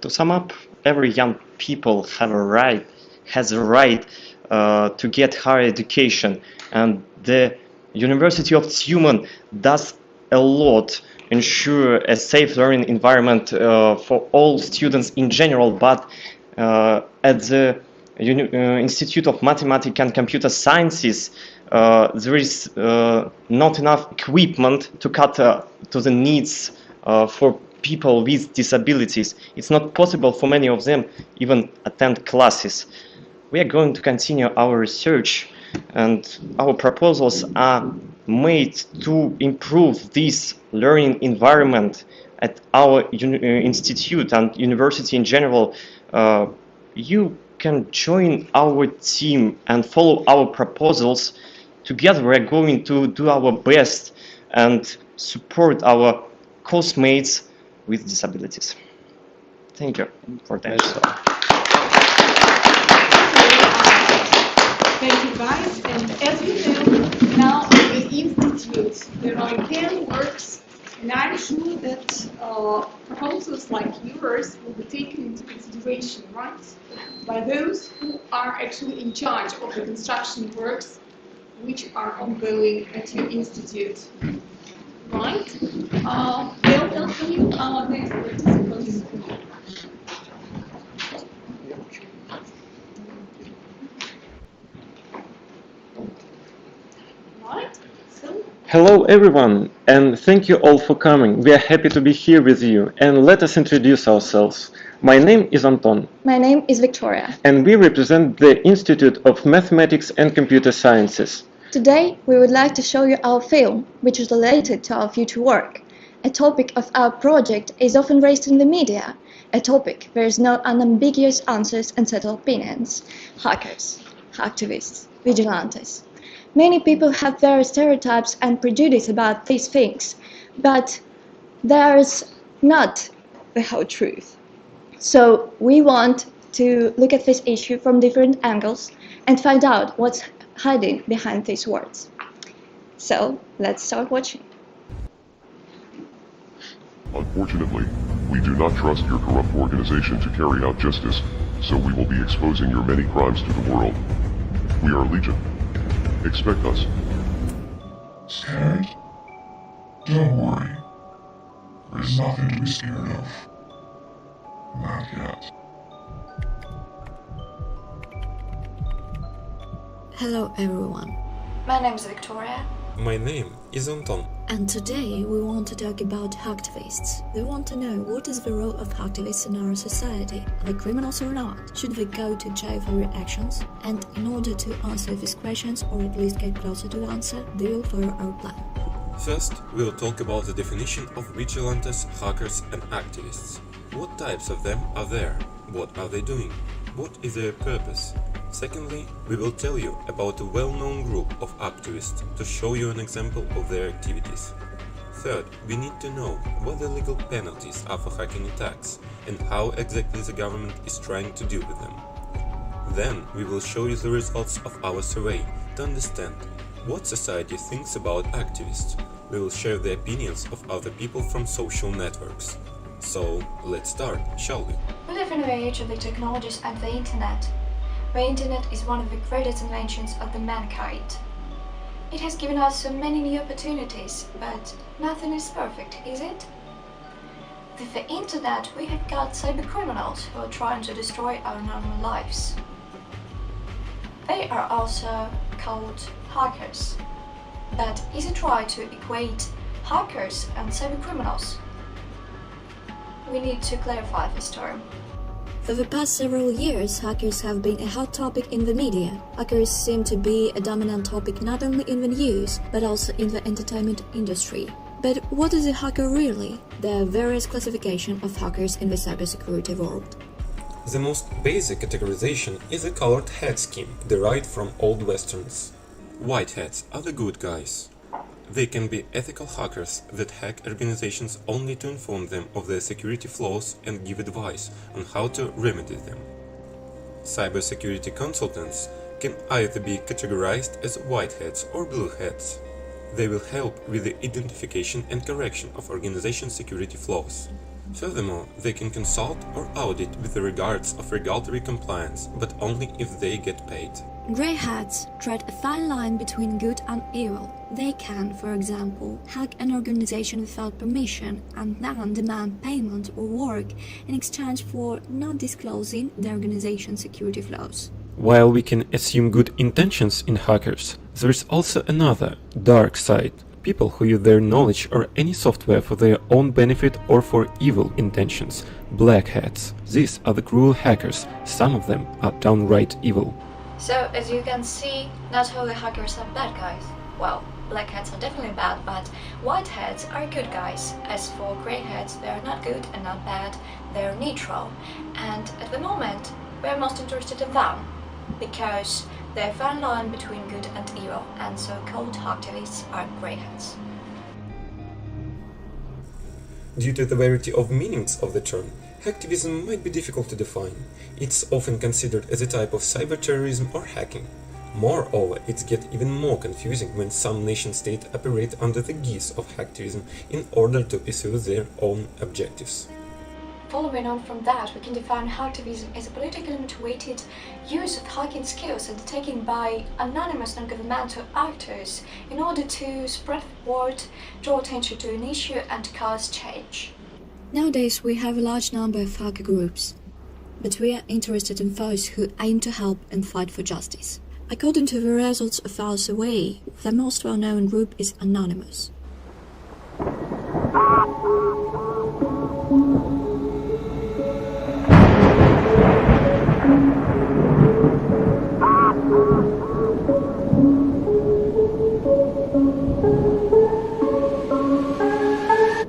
To sum up, every young people has a right to get higher education, and the University of Tumen does a lot ensure a safe learning environment for all students in general, but at the Institute of Mathematics and Computer Sciences there is not enough equipment to cater to the needs for people with disabilities. It's not possible for many of them even attend classes. We are going to continue our research, and our proposals are made to improve this learning environment at our institute and university in general. You can join our team and follow our proposals. Together we are going to do our best and support our course mates with disabilities. Thank you for that. Thank you, guys. And as you know, now in the Institute there are 10 works, and I'm sure that proposals like yours will be taken into consideration, right, by those who are actually in charge of the construction works which are ongoing at your institute. Right? Welcome you, our next participants. Right? So. Hello everyone, and thank you all for coming. We are happy to be here with you, and let us introduce ourselves. My name is Anton. My name is Victoria. And we represent the Institute of Mathematics and Computer Sciences. Today, we would like to show you our film, which is related to our future work. A topic of our project is often raised in the media, a topic where there is no unambiguous answers and settled opinions. Hackers, hacktivists, vigilantes. Many people have various stereotypes and prejudice about these things, but there's not the whole truth. So we want to look at this issue from different angles and find out what's hiding behind these words. So let's start watching. Unfortunately, we do not trust your corrupt organization to carry out justice, so we will be exposing your many crimes to the world. We are Legion. Expect us. Scared? Don't worry. There's nothing to be scared of. Not yet. Hello everyone. My name is Victoria. My name is Anton. And today we want to talk about hacktivists. We want to know what is the role of hacktivists in our society. Are they criminals or not? Should they go to jail for their actions? And in order to answer these questions, or at least get closer to the answer, they will follow our plan. First, we will talk about the definition of vigilantes, hackers and activists. What types of them are there? What are they doing? What is their purpose? Secondly, we will tell you about a well-known group of activists to show you an example of their activities. Third, we need to know what the legal penalties are for hacking attacks and how exactly the government is trying to deal with them. Then we will show you the results of our survey to understand what society thinks about activists. We will share the opinions of other people from social networks. So let's start, shall we? We live in an age of the technologies and the internet. The internet is one of the greatest inventions of the mankind. It has given us so many new opportunities, but nothing is perfect, is it? With the internet, we have got cybercriminals who are trying to destroy our normal lives. They are also called hackers. But is it right to equate hackers and cybercriminals? We need to clarify this term. For the past several years, hackers have been a hot topic in the media. Hackers seem to be a dominant topic not only in the news, but also in the entertainment industry. But what is a hacker really? There are various classifications of hackers in the cybersecurity world. The most basic categorization is a colored hat scheme derived from old westerns. White hats are the good guys. They can be ethical hackers that hack organizations only to inform them of their security flaws and give advice on how to remedy them. Cybersecurity consultants can either be categorized as white hats or blue hats. They will help with the identification and correction of organization security flaws. Furthermore, they can consult or audit with regards of regulatory compliance, but only if they get paid. Grey hats tread a fine line between good and evil. They can, for example, hack an organization without permission and then demand payment or work in exchange for not disclosing the organization's security flaws. While we can assume good intentions in hackers, there is also another, dark side. People who use their knowledge or any software for their own benefit or for evil intentions. Black hats. These are the cruel hackers. Some of them are downright evil. So, as you can see, not all the hackers are bad guys. Well, black hats are definitely bad, but white hats are good guys. As for grey hats, they are not good and not bad, they are neutral. And at the moment, we are most interested in them, because they are a fine line between good and evil, and so-called activists are grey hats. Due to the variety of meanings of the term, hacktivism might be difficult to define. It's often considered as a type of cyber-terrorism or hacking. Moreover, it gets even more confusing when some nation-states operate under the guise of hacktivism in order to pursue their own objectives. Following on from that, we can define hacktivism as a politically motivated use of hacking skills undertaken by anonymous non-governmental actors in order to spread the word, draw attention to an issue, and cause change. Nowadays, we have a large number of hacker groups, but we are interested in those who aim to help and fight for justice. According to the results of our survey, the most well-known group is Anonymous.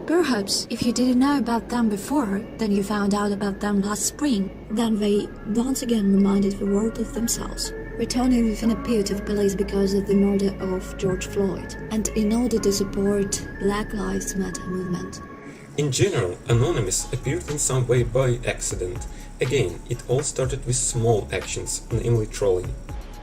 Perhaps if you didn't know about them before, then you found out about them last spring, then they once again reminded the world of themselves, returning with an appeal to the police because of the murder of George Floyd, and in order to support Black Lives Matter movement. In general, Anonymous appeared in some way by accident. Again, it all started with small actions, namely trolling.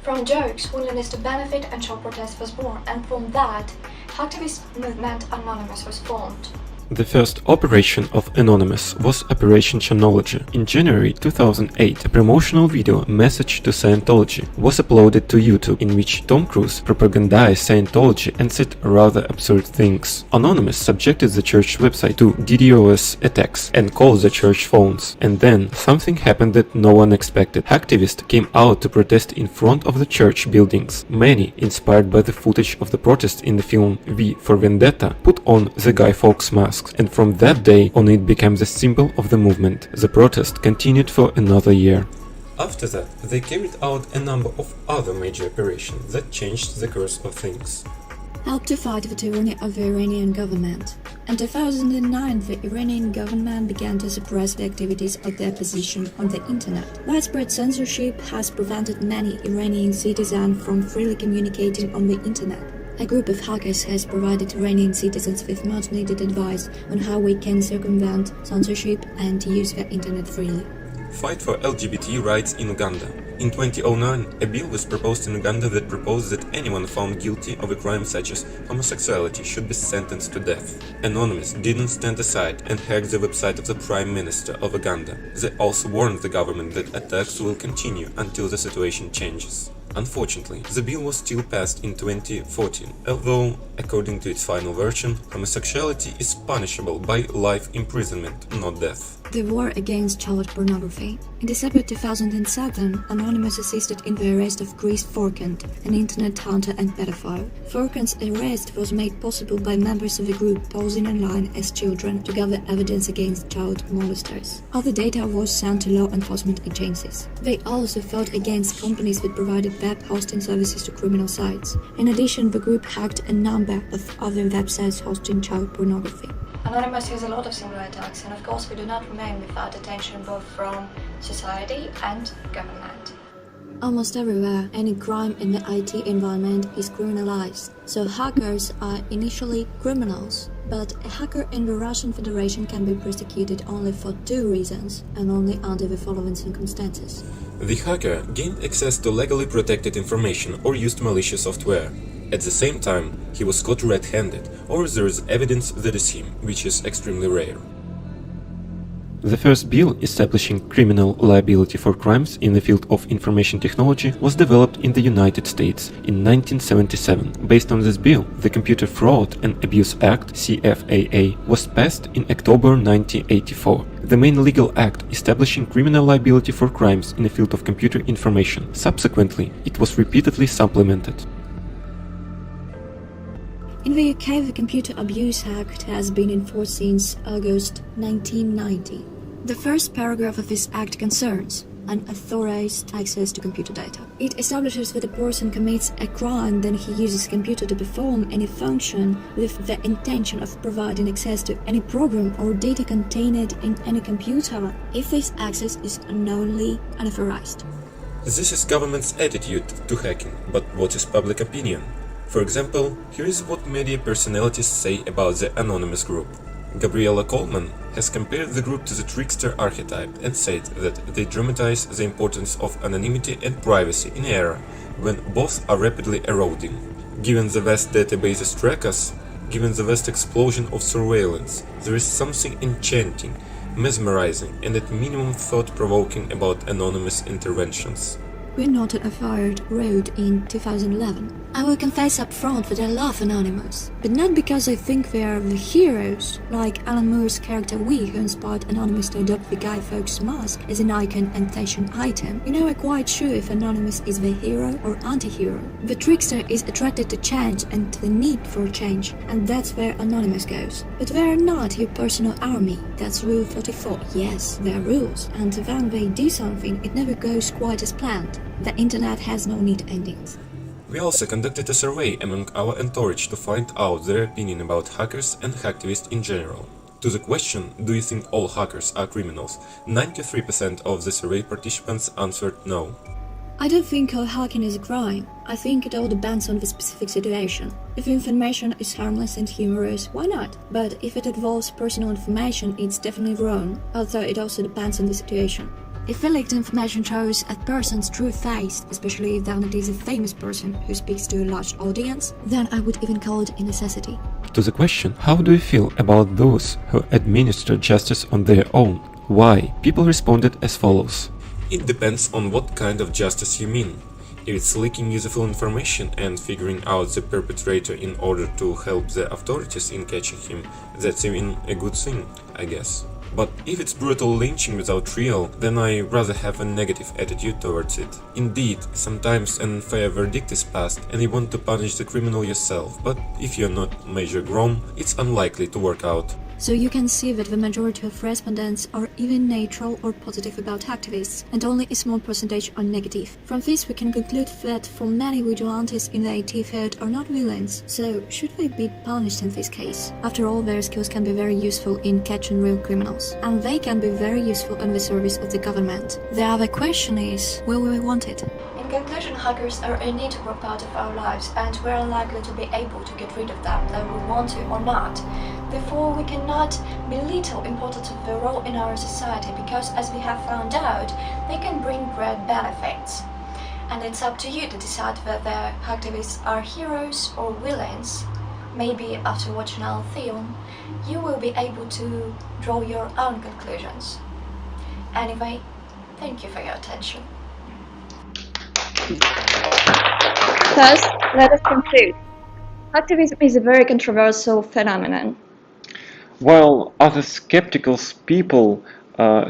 From jokes, willingness to benefit and show protest was born, and from that, hacktivist movement Anonymous was formed. The first operation of Anonymous was Operation Chronology. In January 2008, a promotional video, Message to Scientology, was uploaded to YouTube in which Tom Cruise propagandized Scientology and said rather absurd things. Anonymous subjected the church website to DDoS attacks and called the church phones. And then something happened that no one expected. Hacktivists came out to protest in front of the church buildings. Many, inspired by the footage of the protest in the film V for Vendetta, put on the Guy Fawkes mask. And from that day on it became the symbol of the movement. The protest continued for another year. After that, they carried out a number of other major operations that changed the course of things. Helped to fight the tyranny of the Iranian government. In 2009, the Iranian government began to suppress the activities of the opposition on the internet. Widespread censorship has prevented many Iranian citizens from freely communicating on the internet. A group of hackers has provided Iranian citizens with much needed advice on how we can circumvent censorship and use the internet freely. Fight for LGBT rights in Uganda. In 2009, a bill was proposed in Uganda that proposed that anyone found guilty of a crime such as homosexuality should be sentenced to death. Anonymous didn't stand aside and hacked the website of the Prime Minister of Uganda. They also warned the government that attacks will continue until the situation changes. Unfortunately, the bill was still passed in 2014, although, according to its final version, homosexuality is punishable by life imprisonment, not death. The war against child pornography. In December 2007, Anonymous assisted in the arrest of Chris Forkant, an internet hunter and pedophile. Forkant's arrest was made possible by members of the group posing online as children to gather evidence against child molesters. All the data was sent to law enforcement agencies. They also fought against companies that provided web hosting services to criminal sites. In addition, the group hacked a number of other websites hosting child pornography. Anonymous has a lot of similar attacks, and of course we do not remain without attention both from society and government. Almost everywhere, any crime in the IT environment is criminalized, so hackers are initially criminals. But a hacker in the Russian Federation can be prosecuted only for two reasons, and only under the following circumstances. The hacker gained access to legally protected information or used malicious software. At the same time, he was caught red-handed, or there is evidence that is him, which is extremely rare. The first bill establishing criminal liability for crimes in the field of information technology was developed in the United States in 1977. Based on this bill, the Computer Fraud and Abuse Act (CFAA) was passed in October 1984, the main legal act establishing criminal liability for crimes in the field of computer information. Subsequently, it was repeatedly supplemented. In the UK, the Computer Abuse Act has been in force since August 1990. The first paragraph of this act concerns unauthorized access to computer data. It establishes that a person commits a crime, then he uses a computer to perform any function with the intention of providing access to any program or data contained in any computer, if this access is knowingly unauthorized. This is government's attitude to hacking, but what is public opinion? For example, here is what media personalities say about the anonymous group. Gabriella Coleman has compared the group to the trickster archetype and said that they dramatize the importance of anonymity and privacy in an era when both are rapidly eroding. Given the vast databases track us, given the vast explosion of surveillance, there is something enchanting, mesmerizing, and at minimum thought-provoking about anonymous interventions. We noted a fired road in 2011. I will confess up front that I love Anonymous, but not because I think they are the heroes, like Alan Moore's character Wee, who inspired Anonymous to adopt the Guy Fawkes mask as an icon and fashion item. You're never quite sure if Anonymous is the hero or anti-hero. The trickster is attracted to change and to the need for change, and that's where Anonymous goes. But they are not your personal army. That's Rule 44. Yes, there are rules, and when they do something, it never goes quite as planned. The internet has no neat endings. We also conducted a survey among our entourage to find out their opinion about hackers and hacktivists in general. To the question, do you think all hackers are criminals, 93% of the survey participants answered no. I don't think all hacking is a crime. I think it all depends on the specific situation. If information is harmless and humorous, why not? But if it involves personal information, it's definitely wrong, although it also depends on the situation. If the leaked information shows a person's true face, especially if it is a famous person who speaks to a large audience, then I would even call it a necessity. To the question, how do you feel about those who administer justice on their own? Why? People responded as follows. It depends on what kind of justice you mean. If it's leaking useful information and figuring out the perpetrator in order to help the authorities in catching him, that's even a good thing, I guess. But if it's brutal lynching without trial, then I rather have a negative attitude towards it. Indeed, sometimes an unfair verdict is passed and you want to punish the criminal yourself, but if you're not Major Grom, it's unlikely to work out. So you can see that the majority of respondents are even neutral or positive about activists, and only a small percentage are negative. From this we can conclude that for many vigilantes in the IT field are not villains, so should they be punished in this case? After all, their skills can be very useful in catching real criminals, and they can be very useful in the service of the government. The other question is, will we want it? In In conclusion, hackers are an integral part of our lives, and we're unlikely to be able to get rid of them, whether we want to or not. Therefore, we cannot belittle the importance of their role in our society, because, as we have found out, they can bring great benefits. And it's up to you to decide whether hacktivists are heroes or villains. Maybe after watching our film, you will be able to draw your own conclusions. Anyway, thank you for your attention. Thus, let us conclude. Hacktivism is a very controversial phenomenon. While other skeptical people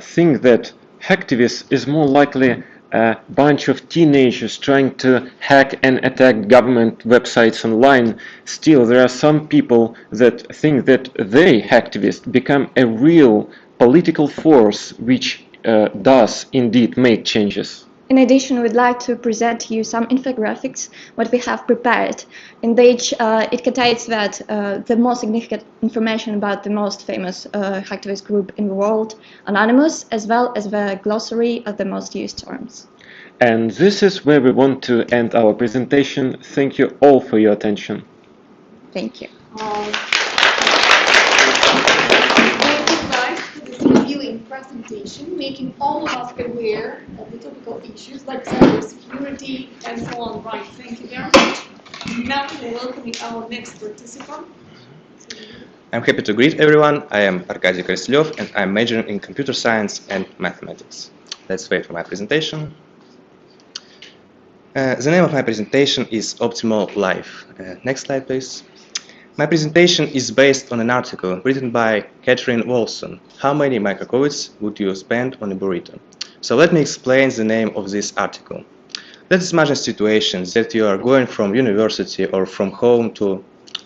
think that hacktivism is more likely a bunch of teenagers trying to hack and attack government websites online, still there are some people that think that they, hacktivists, become a real political force which does indeed make changes. In addition, we'd like to present to you some infographics what we have prepared, in which it contains that the most significant information about the most famous hacktivist group in the world, Anonymous, as well as the glossary of the most used terms. And this is where we want to end our presentation. Thank you all for your attention. Thank you. Thank you guys for this revealing presentation, making all of us aware of the topical issues like cybersecurity and so on. Right, thank you very much. Now we're welcoming our next participant. I'm happy to greet everyone. I am Arkady Kraslev and I'm majoring in computer science and mathematics. Let's wait for my presentation. The name of my presentation is Optimal Life. Next slide, please. My presentation is based on an article written by Catherine Wilson. How many microcovits would you spend on a burrito? So let me explain the name of this article. Let's imagine situations that you are going from university or from home to,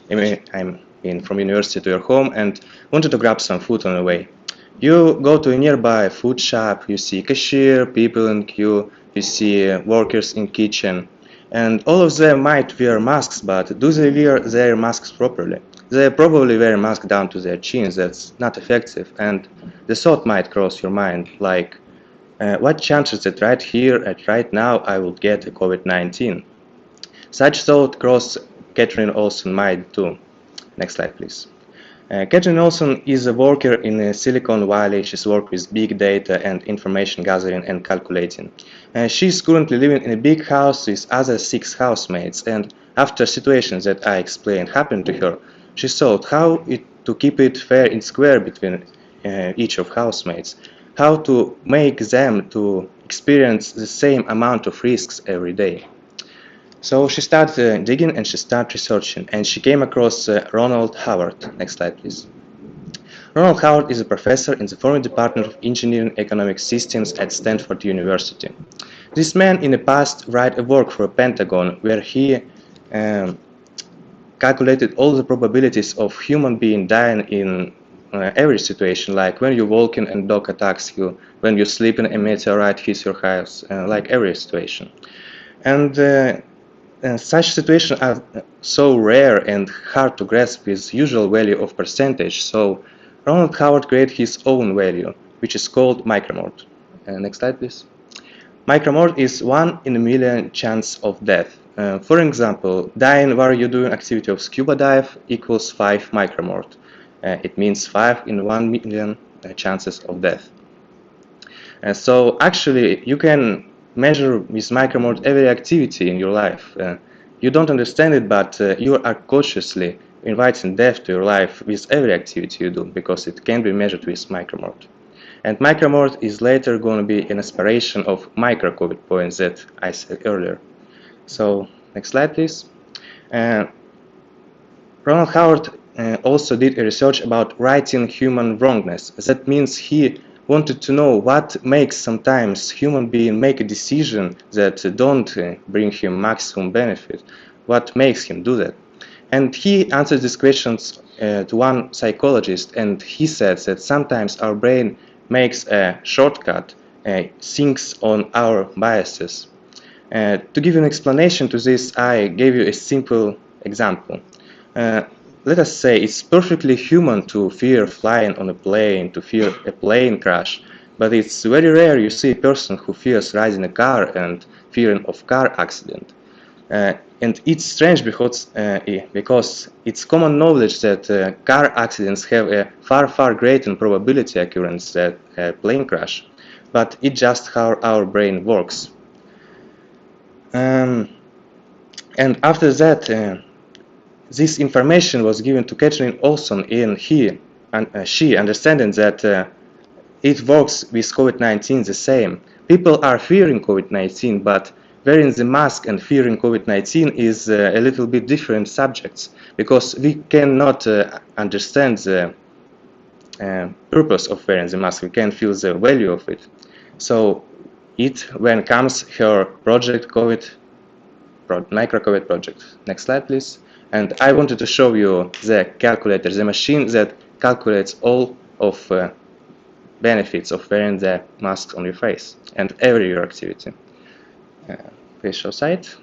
from university to your home and wanted to grab some food on the way. You go to a nearby food shop, you see cashier, people in queue, you see workers in kitchen, and all of them might wear masks, but do they wear their masks properly? They probably wear a mask down to their chins. That's not effective, and the thought might cross your mind, like, what chances that right here and right now I would get a COVID-19? Such thought crossed Catherine Olsen mind too. Next slide, please. Catherine Olsen is a worker in Silicon Valley. She's worked with big data and information gathering and calculating. She's currently living in a big house with other 6 housemates, and after situations that I explained happened to her, she thought how to keep it fair and square between each of housemates, how to make them to experience the same amount of risks every day. So she started digging and she started researching, and she came across Ronald Howard. Next slide, please. Ronald Howard is a professor in the former Department of Engineering Economic Systems at Stanford University. This man in the past wrote a work for a Pentagon where he calculated all the probabilities of human being dying in every situation, like when you're walking and dog attacks you, when you're sleeping and a meteorite hits your house, like every situation. And such situations are so rare and hard to grasp with usual value of percentage, so Ronald Howard created his own value, which is called micromort. Next slide, please. Micromort is 1 in a million chance of death. For example, dying while you're doing activity of scuba dive equals 5 micromort. It means 5 in 1 million chances of death. So actually, you can measure with micromort every activity in your life. You don't understand it, but you are consciously inviting death to your life with every activity you do, because it can be measured with micromort. And micromort is later going to be an aspiration of micro-COVID points that I said earlier. So, next slide, please. Ronald Howard also did a research about righting human wrongness. That means he wanted to know what makes sometimes human being make a decision that don't bring him maximum benefit. What makes him do that? And he answered these questions to one psychologist, and he said that sometimes our brain makes a shortcut, thinks on our biases. To give you an explanation to this, I gave you a simple example. Let us say it's perfectly human to fear flying on a plane, to fear a plane crash, but it's very rare you see a person who fears riding a car and fearing of car accident. And it's strange because it's common knowledge that car accidents have a far greater probability occurrence than a plane crash, but it's just how our brain works. And after that, this information was given to Catherine Olson, and she understanding that it works with COVID-19 the same. People are fearing COVID-19, but wearing the mask and fearing COVID-19 is a little bit different subjects, because we cannot understand the purpose of wearing the mask. We can feel the value of it. So when comes her project, micro-COVID project. Next slide, please. And I wanted to show you the calculator, the machine that calculates all of benefits of wearing the mask on your face and every your activity. Please show site.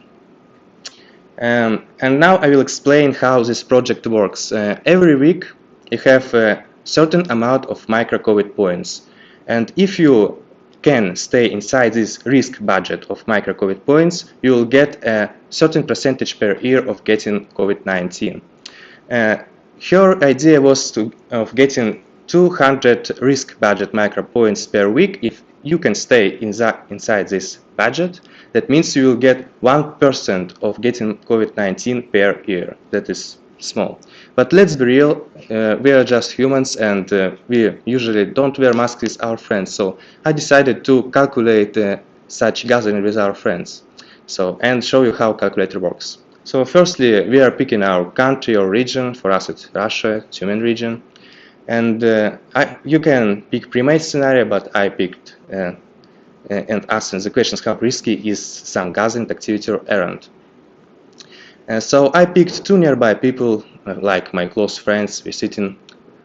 And now I will explain how this project works. Every week you have a certain amount of micro-COVID points, and if you can stay inside this risk budget of micro-COVID points, you will get a certain percentage per year of getting COVID-19. Her idea was of getting 200 risk budget micro points per week. If you can stay inside this budget, that means you will get 1% of getting COVID-19 per year. That is small. But let's be real, we are just humans, and we usually don't wear masks with our friends. So I decided to calculate such gathering with our friends. And show you how calculator works. So firstly, we are picking our country or region. For us it's Russia, Tümen region. And you can pick pre-made scenario, but I picked and asking the questions how risky is some gathering activity or errand. So I picked two nearby people, like my close friends. We're sitting,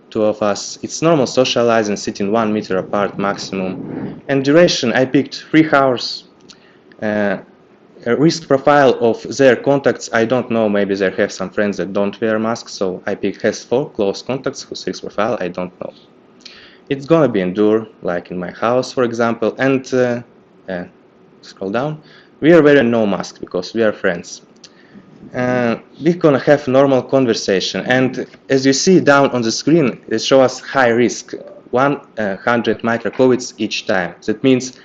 two of us. It's normal socializing, sitting 1 meter apart maximum. And duration, I picked 3 hours. A risk profile of their contacts, I don't know, maybe they have some friends that don't wear masks, so I picked has 4 close contacts whose risk profile I don't know. It's gonna be endure, like in my house, for example, and scroll down. We are wearing no mask because we are friends. We're gonna have normal conversation, and as you see down on the screen, it shows us high risk, 100 micro-COVIDs each time. That means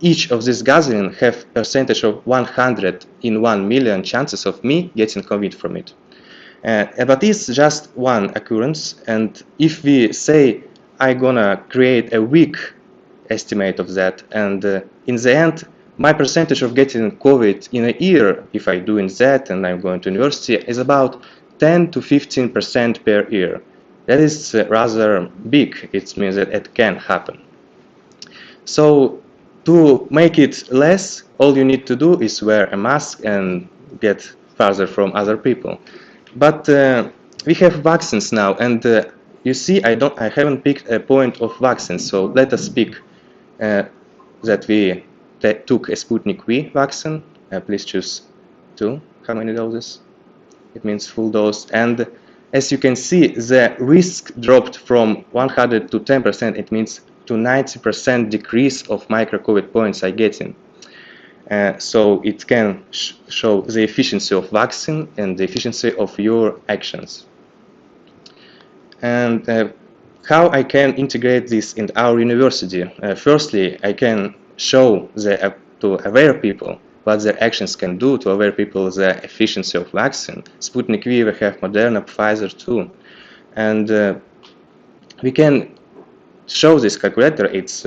each of these gatherings have percentage of 100 in 1 million chances of me getting COVID from it. But it's just one occurrence, and if we say I'm gonna create a weak estimate of that, and in the end my percentage of getting COVID in a year, if I'm doing that and I'm going to university, is about 10 to 15% per year. That is rather big. It means that it can happen. So to make it less, all you need to do is wear a mask and get farther from other people. But we have vaccines now, and you see I haven't picked a point of vaccines, so let us pick that we took a Sputnik V vaccine. Please choose 2. How many doses? It means full dose. And as you can see, the risk dropped from 100 to 10%. It means to 90% decrease of micro-COVID points I getting. So it can show the efficiency of vaccine and the efficiency of your actions. And how I can integrate this in our university? Firstly, I can show to aware people what their actions can do, to aware people the efficiency of vaccine. Sputnik V, we have Moderna, Pfizer too. And we can show this calculator. It's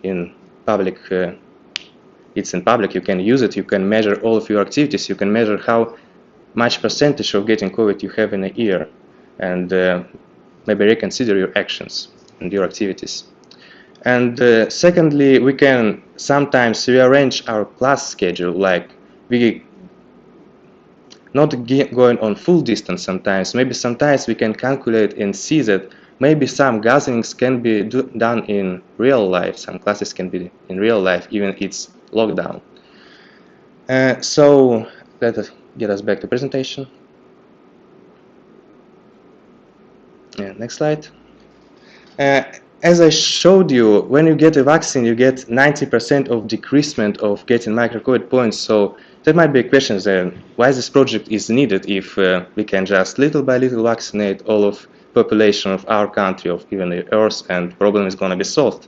in public. You can use it. You can measure all of your activities. You can measure how much percentage of getting COVID you have in a year, and maybe reconsider your actions and your activities. And secondly, we can sometimes rearrange our class schedule, like we not going on full distance sometimes. Maybe sometimes we can calculate and see that maybe some gatherings can be done in real life. Some classes can be in real life, even it's lockdown. So let us get us back to presentation. Next slide. as I showed you, when you get a vaccine, you get 90% of decreasement of getting micro-COVID points. So there might be questions there, why this project is needed if we can just little by little vaccinate all of population of our country, of even the Earth, and problem is going to be solved.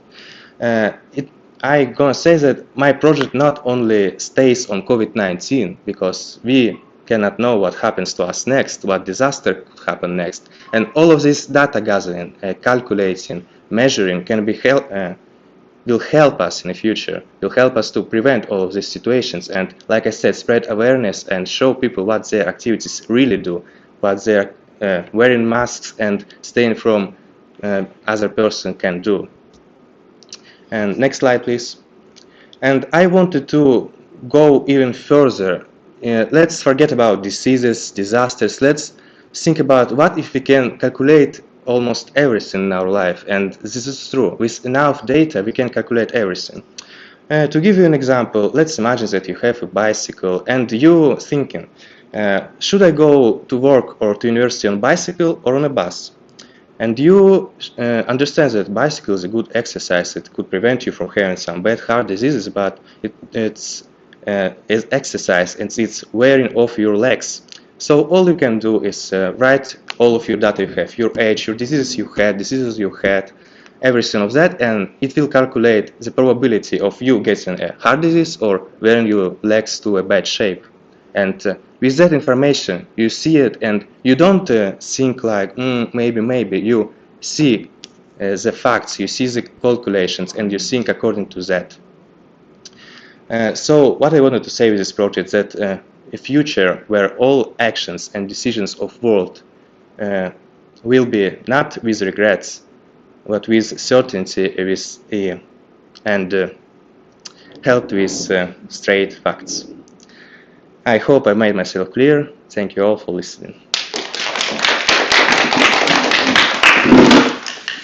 I'm going to say that my project not only stays on COVID-19, because we cannot know what happens to us next, what disaster could happen next. And all of this data gathering, calculating, measuring will help us in the future, will help us to prevent all of these situations. And like I said, spread awareness and show people what their activities really do, what they're wearing masks and staying from other person can do. And next slide, please. And I wanted to go even further. Let's forget about diseases, disasters. Let's think about what if we can calculate almost everything in our life. And this is true. With enough data, we can calculate everything. To give you an example, let's imagine that you have a bicycle and you thinking, should I go to work or to university on bicycle or on a bus? And you understand that bicycle is a good exercise. It could prevent you from having some bad heart diseases, but it's exercise and it's wearing off your legs. So all you can do is write all of your data you have, your age, your diseases you had, everything of that, and it will calculate the probability of you getting a heart disease or wearing your legs to a bad shape. And with that information, you see it and you don't think like, maybe. You see the facts, you see the calculations, and you think according to that. So what I wanted to say with this project is that a future where all actions and decisions of world will be not with regrets, but with certainty, and helped with straight facts. I hope I made myself clear. Thank you all for listening.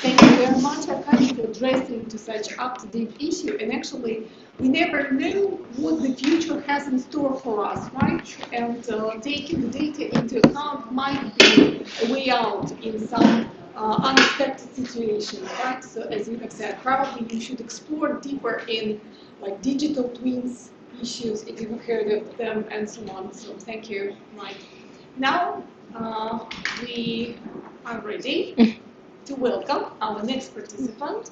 Thank you very much, Arkady, for addressing to such up-to-date issue. And actually, we never know what the future has in store for us, right? And taking the data into account might be a way out in some unexpected situations, right? So as you have said, probably you should explore deeper in like digital twins issues if you have heard of them and so on. So thank you, Mike. Now we are ready to welcome our next participant.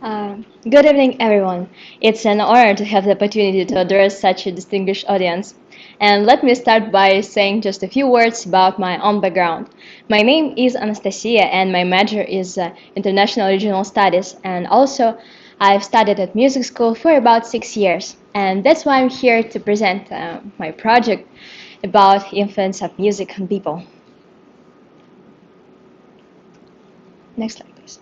Good evening, everyone. It's an honor to have the opportunity to address such a distinguished audience. And let me start by saying just a few words about my own background. My name is Anastasia, and my major is International Regional Studies, and also I've studied at music school for about 6 years. And that's why I'm here to present my project about influence of music on people. Next slide, please.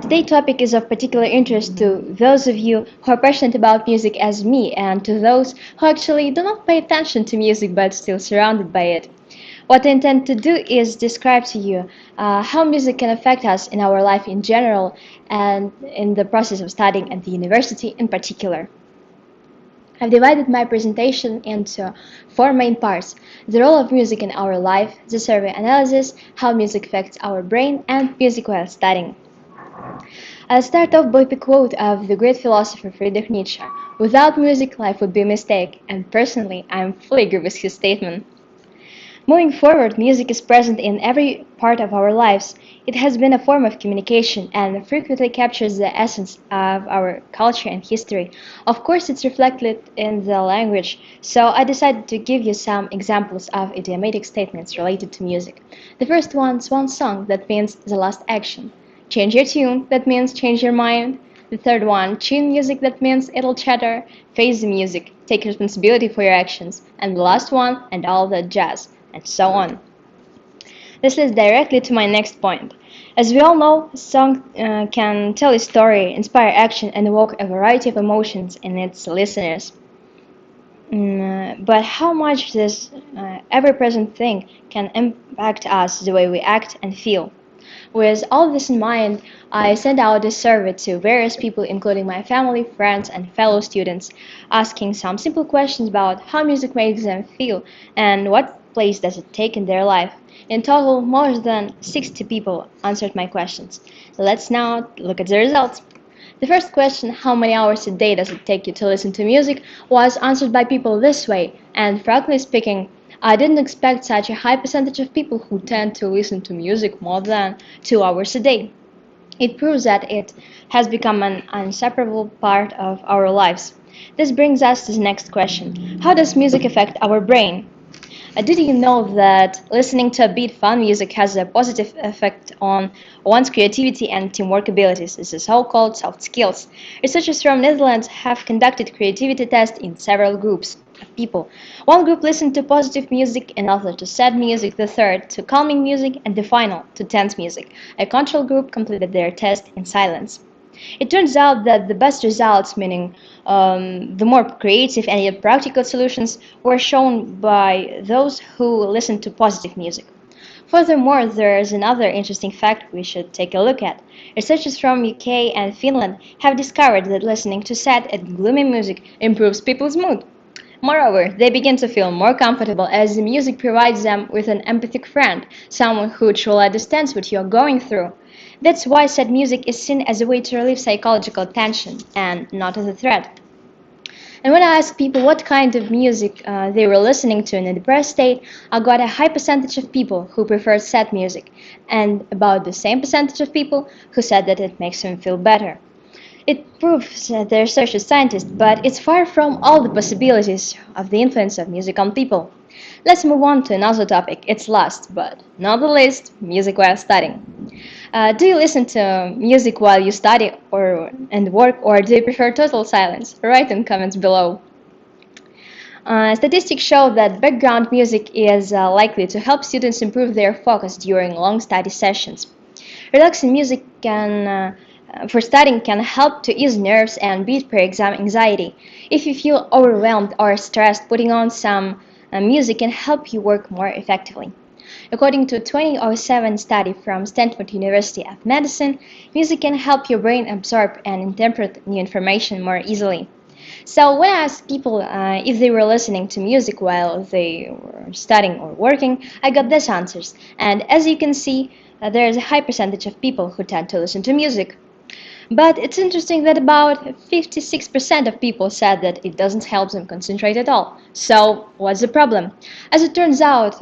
Today's topic is of particular interest to those of you who are passionate about music as me, and to those who actually do not pay attention to music but still surrounded by it. What I intend to do is describe to you how music can affect us in our life in general and in the process of studying at the university in particular. I've divided my presentation into 4 main parts: the role of music in our life, the survey analysis, how music affects our brain, and music while studying. I'll start off with a quote of the great philosopher Friedrich Nietzsche: "Without music, life would be a mistake," and personally, I fully agree with his statement. Moving forward, music is present in every part of our lives. It has been a form of communication and frequently captures the essence of our culture and history. Of course, it's reflected in the language, so I decided to give you some examples of idiomatic statements related to music. The first one, swan song, that means the last action. Change your tune, that means change your mind. The third one, tune music, that means it'll chatter. Face the music, take responsibility for your actions. And the last one, and all that jazz, and so on. This leads directly to my next point. As we all know, a song can tell a story, inspire action, and evoke a variety of emotions in its listeners. But how much this ever-present thing can impact us the way we act and feel? With all this in mind, I sent out a survey to various people, including my family, friends, and fellow students, asking some simple questions about how music makes them feel and what place does it take in their life? In total, more than 60 people answered my questions. Let's now look at the results. The first question, how many hours a day does it take you to listen to music, was answered by people this way, and frankly speaking, I didn't expect such a high percentage of people who tend to listen to music more than 2 hours a day. It proves that it has become an inseparable part of our lives. This brings us to the next question. How does music affect our brain? Did you know that listening to upbeat fun music has a positive effect on one's creativity and teamwork abilities? This is so-called soft skills. Researchers from Netherlands have conducted creativity tests in several groups of people. One group listened to positive music, another to sad music, the third to calming music, and the final to tense music. A control group completed their test in silence. It turns out that the best results, meaning the more creative and yet practical solutions, were shown by those who listened to positive music. Furthermore, there is another interesting fact we should take a look at. Researchers from UK and Finland have discovered that listening to sad and gloomy music improves people's mood. Moreover, they begin to feel more comfortable as the music provides them with an empathic friend, someone who truly understands what you are going through. That's why sad music is seen as a way to relieve psychological tension and not as a threat. And when I asked people what kind of music they were listening to in a depressed state, I got a high percentage of people who preferred sad music, and about the same percentage of people who said that it makes them feel better. It proves that the research is scientist, but it's far from all the possibilities of the influence of music on people. Let's move on to another topic. It's last, but not the least, music while studying. Do you listen to music while you study and work, or do you prefer total silence? Write in comments below. Statistics show that background music is likely to help students improve their focus during long study sessions. Relaxing music for studying can help to ease nerves and beat pre-exam anxiety. If you feel overwhelmed or stressed, putting on some music can help you work more effectively. According to a 2007 study from Stanford University of Medicine, music can help your brain absorb and interpret new information more easily. So when I asked people if they were listening to music while they were studying or working, I got these answers. And as you can see, there is a high percentage of people who tend to listen to music. But it's interesting that about 56% of people said that it doesn't help them concentrate at all. So what's the problem? As it turns out,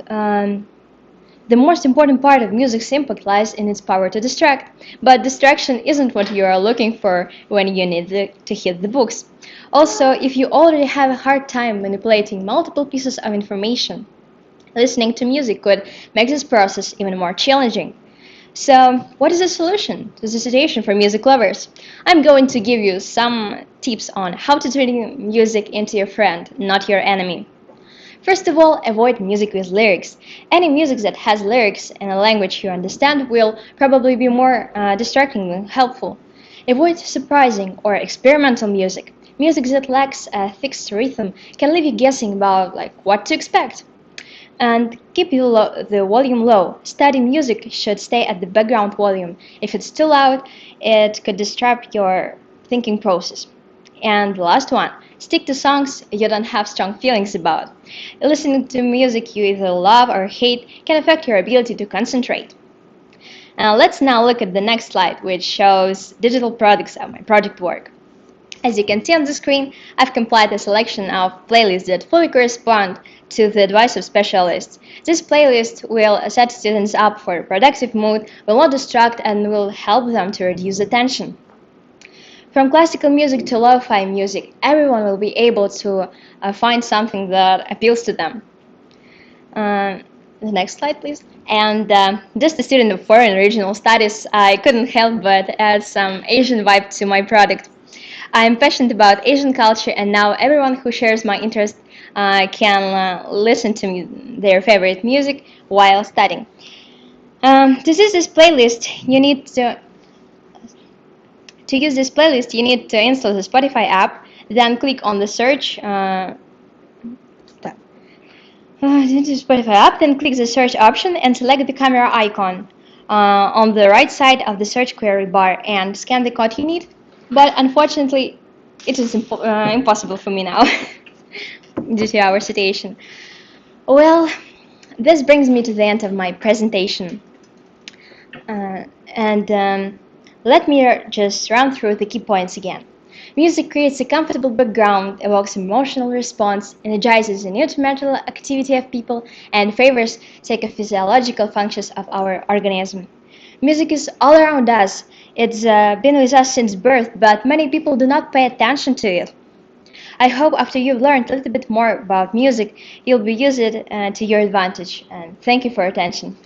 the most important part of music's impact lies in its power to distract. But distraction isn't what you are looking for when you need to hit the books. Also, if you already have a hard time manipulating multiple pieces of information, listening to music could make this process even more challenging. So, what is the solution to the situation for music lovers? I'm going to give you some tips on how to turn music into your friend, not your enemy. First of all, avoid music with lyrics. Any music that has lyrics in a language you understand will probably be more distracting than helpful. Avoid surprising or experimental music. Music that lacks a fixed rhythm can leave you guessing about what to expect. And keep the volume low. Study music should stay at the background volume. If it's too loud, it could disrupt your thinking process. And the last one, stick to songs you don't have strong feelings about. Listening to music you either love or hate can affect your ability to concentrate. Let's now look at the next slide, which shows digital products of my project work. As you can see on the screen, I've compiled a selection of playlists that fully correspond to the advice of specialists. This playlist will set students up for a productive mood, will not distract, and will help them to reduce attention. From classical music to lo-fi music, everyone will be able to find something that appeals to them. The next slide, please. And just a student of foreign regional studies, I couldn't help but add some Asian vibe to my product. I am passionate about Asian culture, and now everyone who shares my interest can listen to their favorite music while studying. To use this playlist, you need to install the Spotify app, then click on the search. Spotify app, then click the search option and select the camera icon on the right side of the search query bar and scan the code you need. But unfortunately, it is impossible for me now due to our situation. Well, This brings me to the end of my presentation. Let me just run through the key points again. Music creates a comfortable background, evokes emotional response, energizes the neuromental activity of people, and favors psychophysiological functions of our organism. Music is all around us. It's been with us since birth, but many people do not pay attention to it. I hope after you've learned a little bit more about music, you'll be use it to your advantage. And thank you for your attention.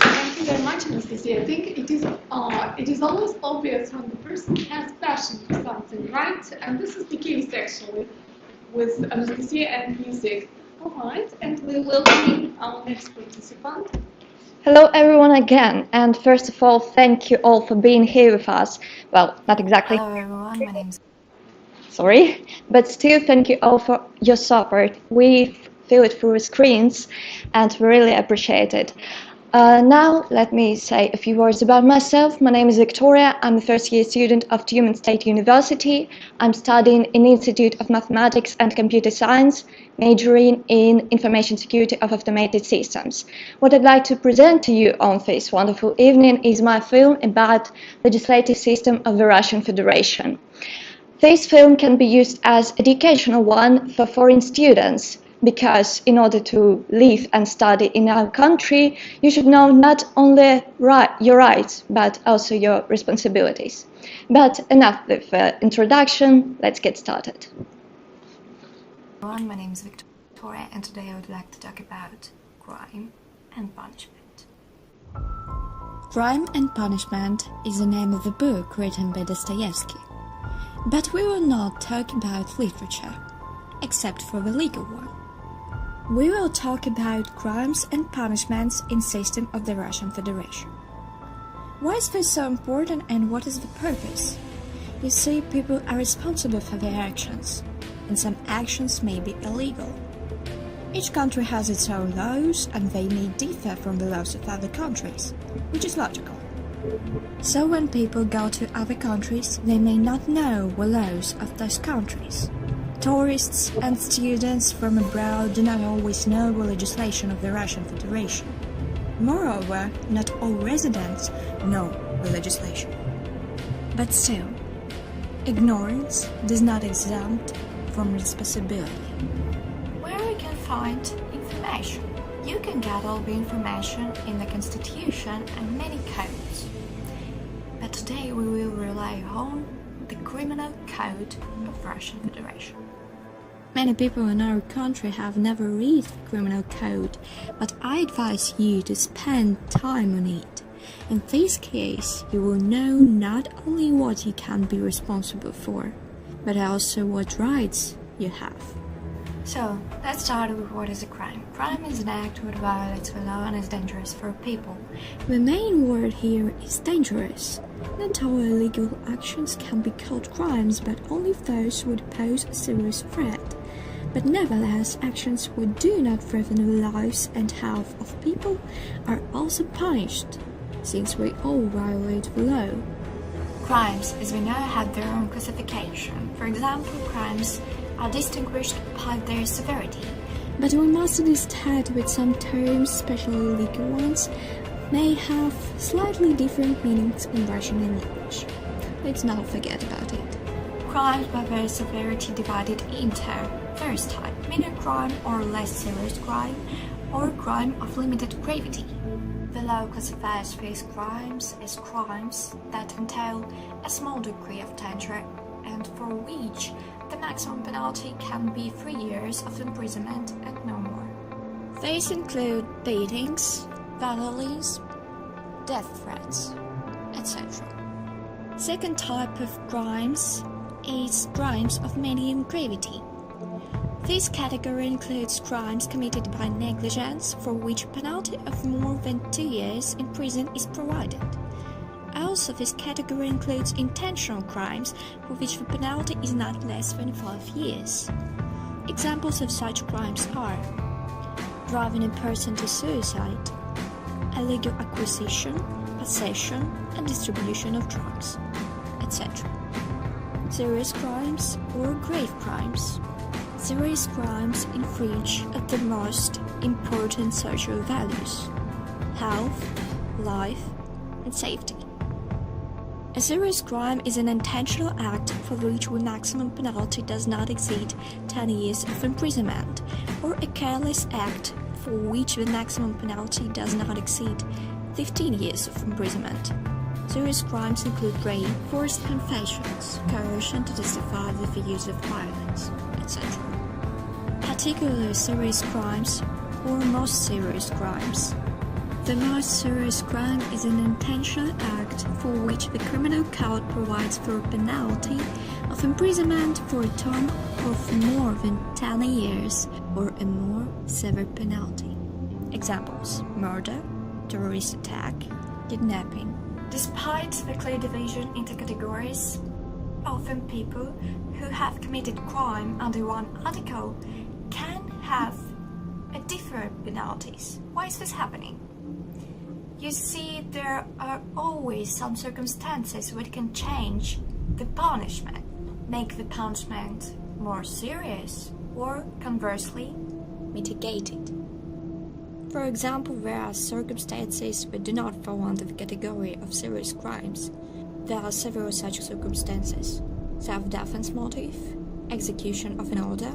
Thank you very much, Anastasia. I think it is always obvious when the person has passion for something, right? And this is the case actually with Anastasia and music. All right, and we will welcome our next participant. Hello everyone again, and first of all, thank you all for being here with us. Well, not exactly. Hello everyone, my name's... Sorry, but still thank you all for your support. We feel it through screens and we really appreciate it. Now, let me say a few words about myself. My name is Victoria. I'm a first-year student of Tümen State University. I'm studying in the Institute of Mathematics and Computer Science, majoring in Information Security of Automated Systems. What I'd like to present to you on this wonderful evening is my film about legislative system of the Russian Federation. This film can be used as educational one for foreign students, because in order to live and study in our country, you should know not only your rights, but also your responsibilities. But enough with introduction, let's get started. My name is Victoria, and today I would like to talk about crime and punishment. Crime and Punishment is the name of the book written by Dostoevsky. But we will not talk about literature, except for the legal one. We will talk about crimes and punishments in system of the Russian Federation. Why is this so important and what is the purpose? You see, people are responsible for their actions, and some actions may be illegal. Each country has its own laws, and they may differ from the laws of other countries, which is logical. So when people go to other countries, they may not know the laws of those countries. Tourists and students from abroad do not always know the legislation of the Russian Federation. Moreover, not all residents know the legislation. But still, ignorance does not exempt from responsibility. Where we can find information? You can get all the information in the Constitution and many codes. But today we will rely on the Criminal Code of Russian Federation. Many people in our country have never read the Criminal Code, but I advise you to spend time on it. In this case, you will know not only what you can be responsible for, but also what rights you have. So, let's start with what is a crime. Crime is an act which violates the law and is dangerous for people. The main word here is dangerous. Not all illegal actions can be called crimes, but only those would pose a serious threat. But nevertheless, actions which do not threaten the lives and health of people are also punished, since we all violate the law. Crimes, as we know, have their own classification. For example, crimes are distinguished by their severity. But we must understand that some terms, especially legal ones, may have slightly different meanings in Russian and English. Let's not forget about it. Crimes by their severity divided into first type, minor crime or less serious crime, or crime of limited gravity. The law classifies these crimes as crimes that entail a small degree of danger and for which the maximum penalty can be 3 years of imprisonment and no more. These include beatings, felonies, death threats, etc. Second type of crimes is crimes of medium gravity. This category includes crimes committed by negligence, for which a penalty of more than 2 years in prison is provided. Also, this category includes intentional crimes, for which the penalty is not less than 5 years. Examples of such crimes are driving a person to suicide, illegal acquisition, possession and distribution of drugs, etc. Serious crimes or grave crimes. Serious crimes infringe of the most important social values: health, life, and safety. A serious crime is an intentional act for which the maximum penalty does not exceed 10 years of imprisonment, or a careless act for which the maximum penalty does not exceed 15 years of imprisonment. Serious crimes include rape, forced confessions, coercion to justify the use of violence, etc. Particularly serious crimes or most serious crimes. The most serious crime is an intentional act for which the criminal code provides for a penalty of imprisonment for a term of more than 10 years or a more severe penalty. Examples: murder, terrorist attack, kidnapping. Despite the clear division into categories, often people who have committed crime under one article can have a different penalties. Why is this happening? You see, there are always some circumstances which can change the punishment, make the punishment more serious, or conversely, mitigate it. For example, there are circumstances that do not fall under the category of serious crimes. There are several such circumstances: self-defense motive, execution of an order,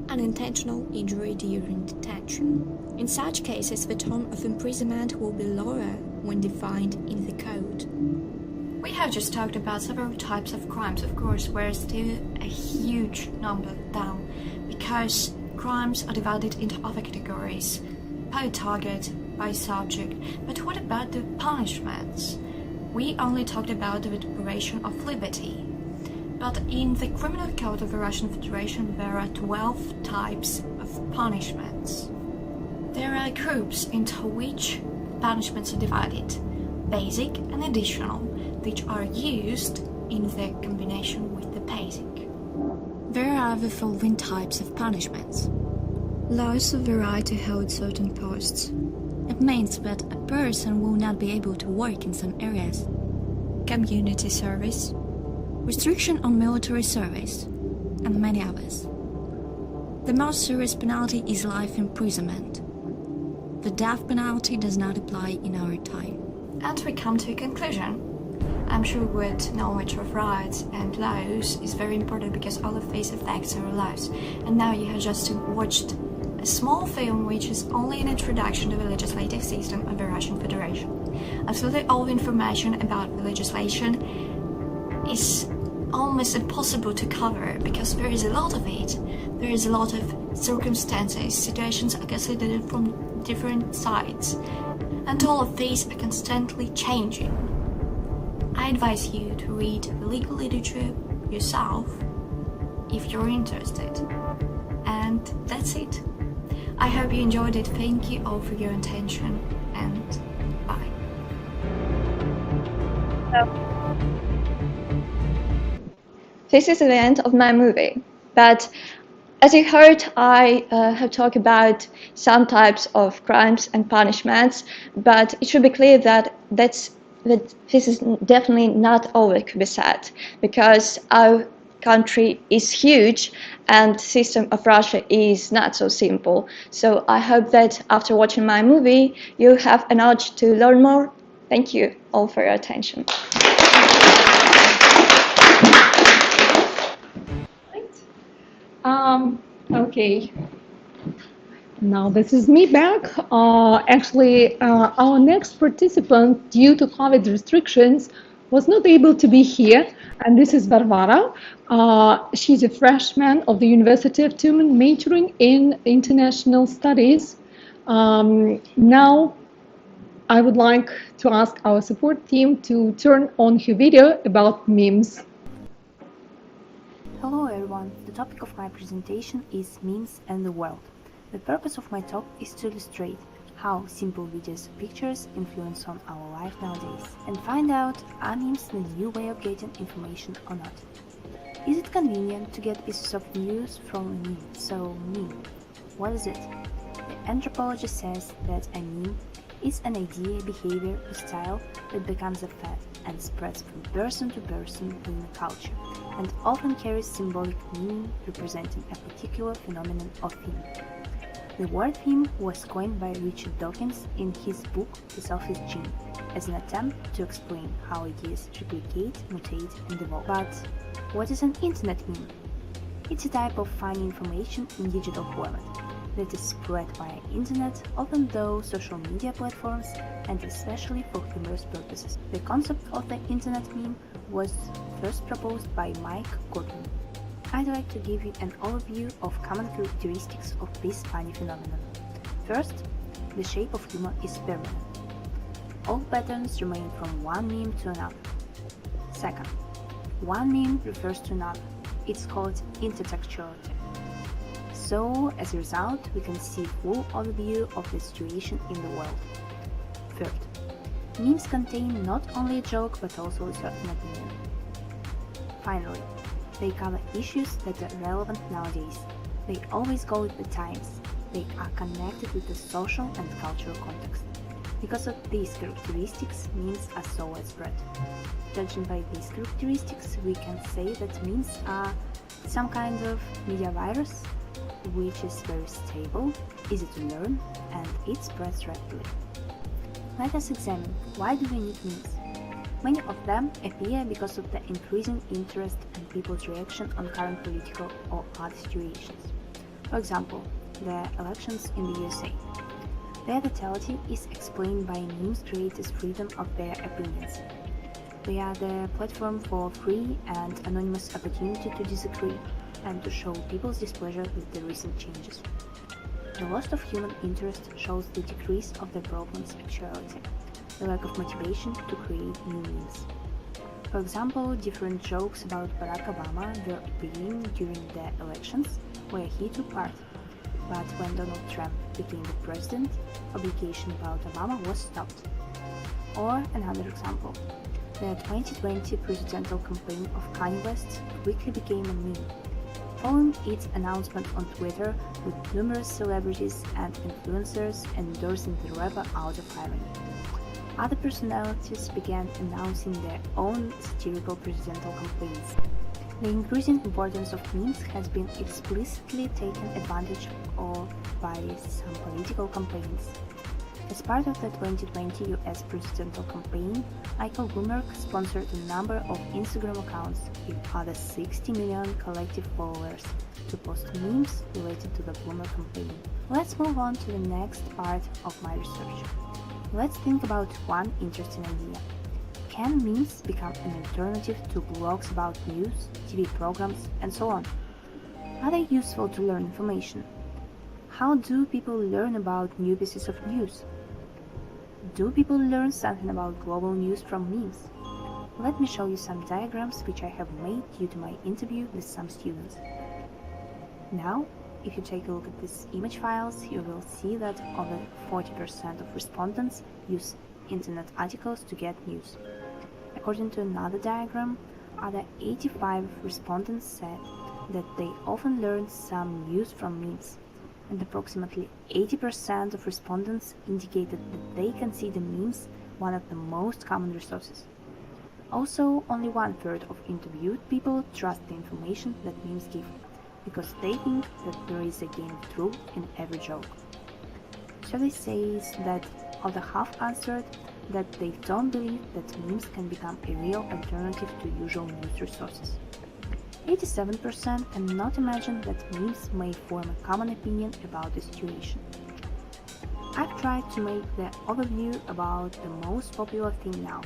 unintentional injury during detention. In such cases, the term of imprisonment will be lower when defined in the code. We have just talked about several types of crimes. Of course, there is still a huge number of them, because crimes are divided into other categories, by target, by subject. But what about the punishments? We only talked about the deprivation of liberty. But in the Criminal Code of the Russian Federation there are 12 types of punishments. There are groups into which punishments are divided: basic and additional, which are used in the combination with the basic. There are the following types of punishments: loss of the right to hold certain posts. It means that a person will not be able to work in some areas. Community service, restriction on military service, and many others. The most serious penalty is life imprisonment. The death penalty does not apply in our time. And we come to a conclusion. I'm sure that knowledge of rights and laws is very important, because all of these affect our lives. And now you have just watched a small film which is only an introduction to the legislative system of the Russian Federation. Absolutely all the information about the legislation is almost impossible to cover, because there is a lot of it. There is a lot of circumstances, situations are considered from different sides, and all of these are constantly changing. I advise you to read legal literature yourself if you're interested. And that's it. I hope you enjoyed it. Thank you all for your attention, and bye. This is the end of my movie, but as you heard, I have talked about some types of crimes and punishments, but it should be clear that this is definitely not all that could be said, because our country is huge and the system of Russia is not so simple. So I hope that after watching my movie, you have an urge to learn more. Thank you all for your attention. Okay, now this is me back. Actually, our next participant, due to COVID restrictions, was not able to be here, and this is Varvara. She's a freshman of the University of Tumen, majoring in international studies. Now, I would like to ask our support team to turn on her video about memes. Hello everyone, the topic of my presentation is memes and the world. The purpose of my talk is to illustrate how simple videos and pictures influence on our life nowadays, and find out, are memes the new way of getting information or not? Is it convenient to get pieces of news from a meme? So meme, what is it? The anthropologist says that a meme is an idea, behavior, or style that becomes a fad. and spreads from person to person within a culture, and often carries symbolic meaning representing a particular phenomenon or theme. The word theme was coined by Richard Dawkins in his book The Selfish Gene, as an attempt to explain how ideas replicate, mutate, and evolve. But what is an internet meme? It's a type of funny information in digital format that is spread via internet, often through social media platforms, and especially for humorous purposes. The concept of the internet meme was first proposed by Mike Gordon. I'd like to give you an overview of common characteristics of this funny phenomenon. First, the shape of humor is permanent. All patterns remain from one meme to another. Second, one meme refers to another. It's called intertextuality. So, as a result, we can see full overview of the situation in the world. Third, memes contain not only a joke but also a certain opinion. Finally, they cover issues that are relevant nowadays. They always go with the times. They are connected with the social and cultural context. Because of these characteristics, memes are so widespread. Judging by these characteristics, we can say that memes are some kind of media virus, which is very stable, easy to learn, and it spreads rapidly. Let us examine why do we need memes. Many of them appear because of the increasing interest and people's reaction on current political or other situations. For example, the elections in the USA. Their vitality is explained by memes creators' freedom of their opinions. They are the platform for free and anonymous opportunity to disagree and to show people's displeasure with the recent changes. The loss of human interest shows the decrease of the problem's actuality, the lack of motivation to create new memes. For example, different jokes about Barack Obama were appearing during the elections where he took part. But when Donald Trump became the president, publication about Obama was stopped. Or another example, the 2020 presidential campaign of Kanye West quickly became a meme, following its announcement on Twitter with numerous celebrities and influencers endorsing the rapper out of irony. Other personalities began announcing their own satirical presidential campaigns. The increasing importance of memes has been explicitly taken advantage of by some political campaigns. As part of the 2020 US presidential campaign, Michael Bloomberg sponsored a number of Instagram accounts with other 60 million collective followers to post memes related to the Bloomberg campaign. Let's move on to the next part of my research. Let's think about one interesting idea. Can memes become an alternative to blogs about news, TV programs, and so on? Are they useful to learn information? How do people learn about new pieces of news? Do people learn something about global news from memes? Let me show you some diagrams which I have made due to my interview with some students. Now, if you take a look at these image files, you will see that over 40% of respondents use internet articles to get news. According to another diagram, other 85 respondents said that they often learn some news from memes, and approximately 80% of respondents indicated that they consider memes one of the most common resources. Also, only 1/3 of interviewed people trust the information that memes give, because they think that there is a grain of truth in every joke. Survey says that of the half answered that they don't believe that memes can become a real alternative to usual news resources. 87% cannot imagine that memes may form a common opinion about the situation. I've tried to make the overview about the most popular thing now,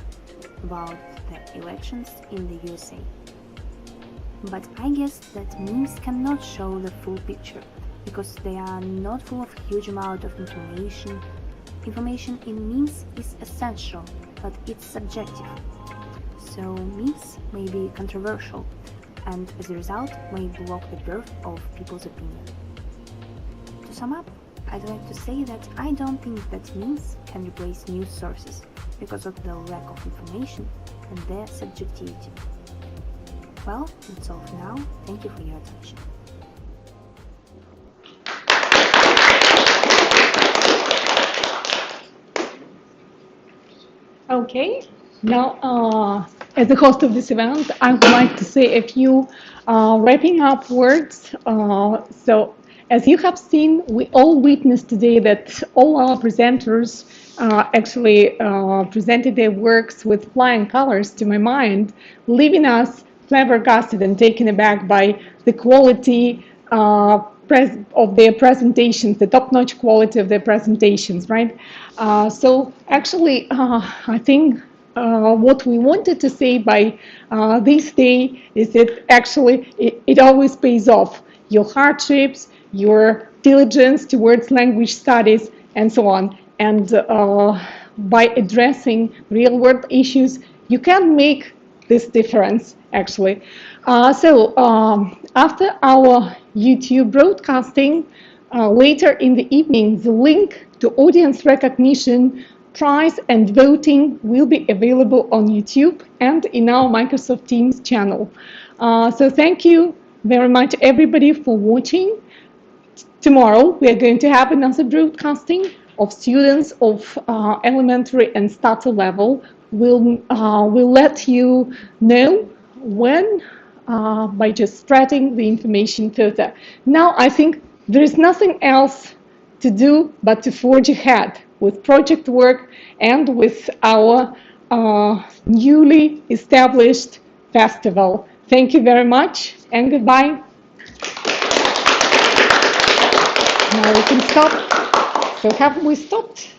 about the elections in the USA. But I guess that memes cannot show the full picture, because they are not full of huge amount of information. Information in memes is essential, but it's subjective. So memes may be controversial, and as a result may block the birth of people's opinion. To sum up, I'd like to say that I don't think that memes can replace news sources because of the lack of information and their subjectivity. Well, that's all for now. Thank you for your attention. Okay, Now, as the host of this event, I would like to say a few wrapping up words. So, as you have seen, we all witnessed today that all our presenters actually presented their works with flying colors, to my mind, leaving us flabbergasted and taken aback by the quality of their presentations, the top-notch quality of their presentations, right? So actually, I think what we wanted to say by this day is that actually it always pays off. Your hardships, your diligence towards language studies, and so on. And by addressing real-world issues, you can make this difference, actually. So after our YouTube broadcasting, later in the evening, the link to audience recognition, prize and voting will be available on YouTube and in our Microsoft Teams channel. So thank you very much, everybody, for watching. Tomorrow, we are going to have another broadcasting of students of elementary and starter level. We'll let you know when by just spreading the information further. Now, I think there is nothing else to do but to forge ahead with project work and with our newly established festival. Thank you very much and goodbye. Now we can stop. So have we stopped?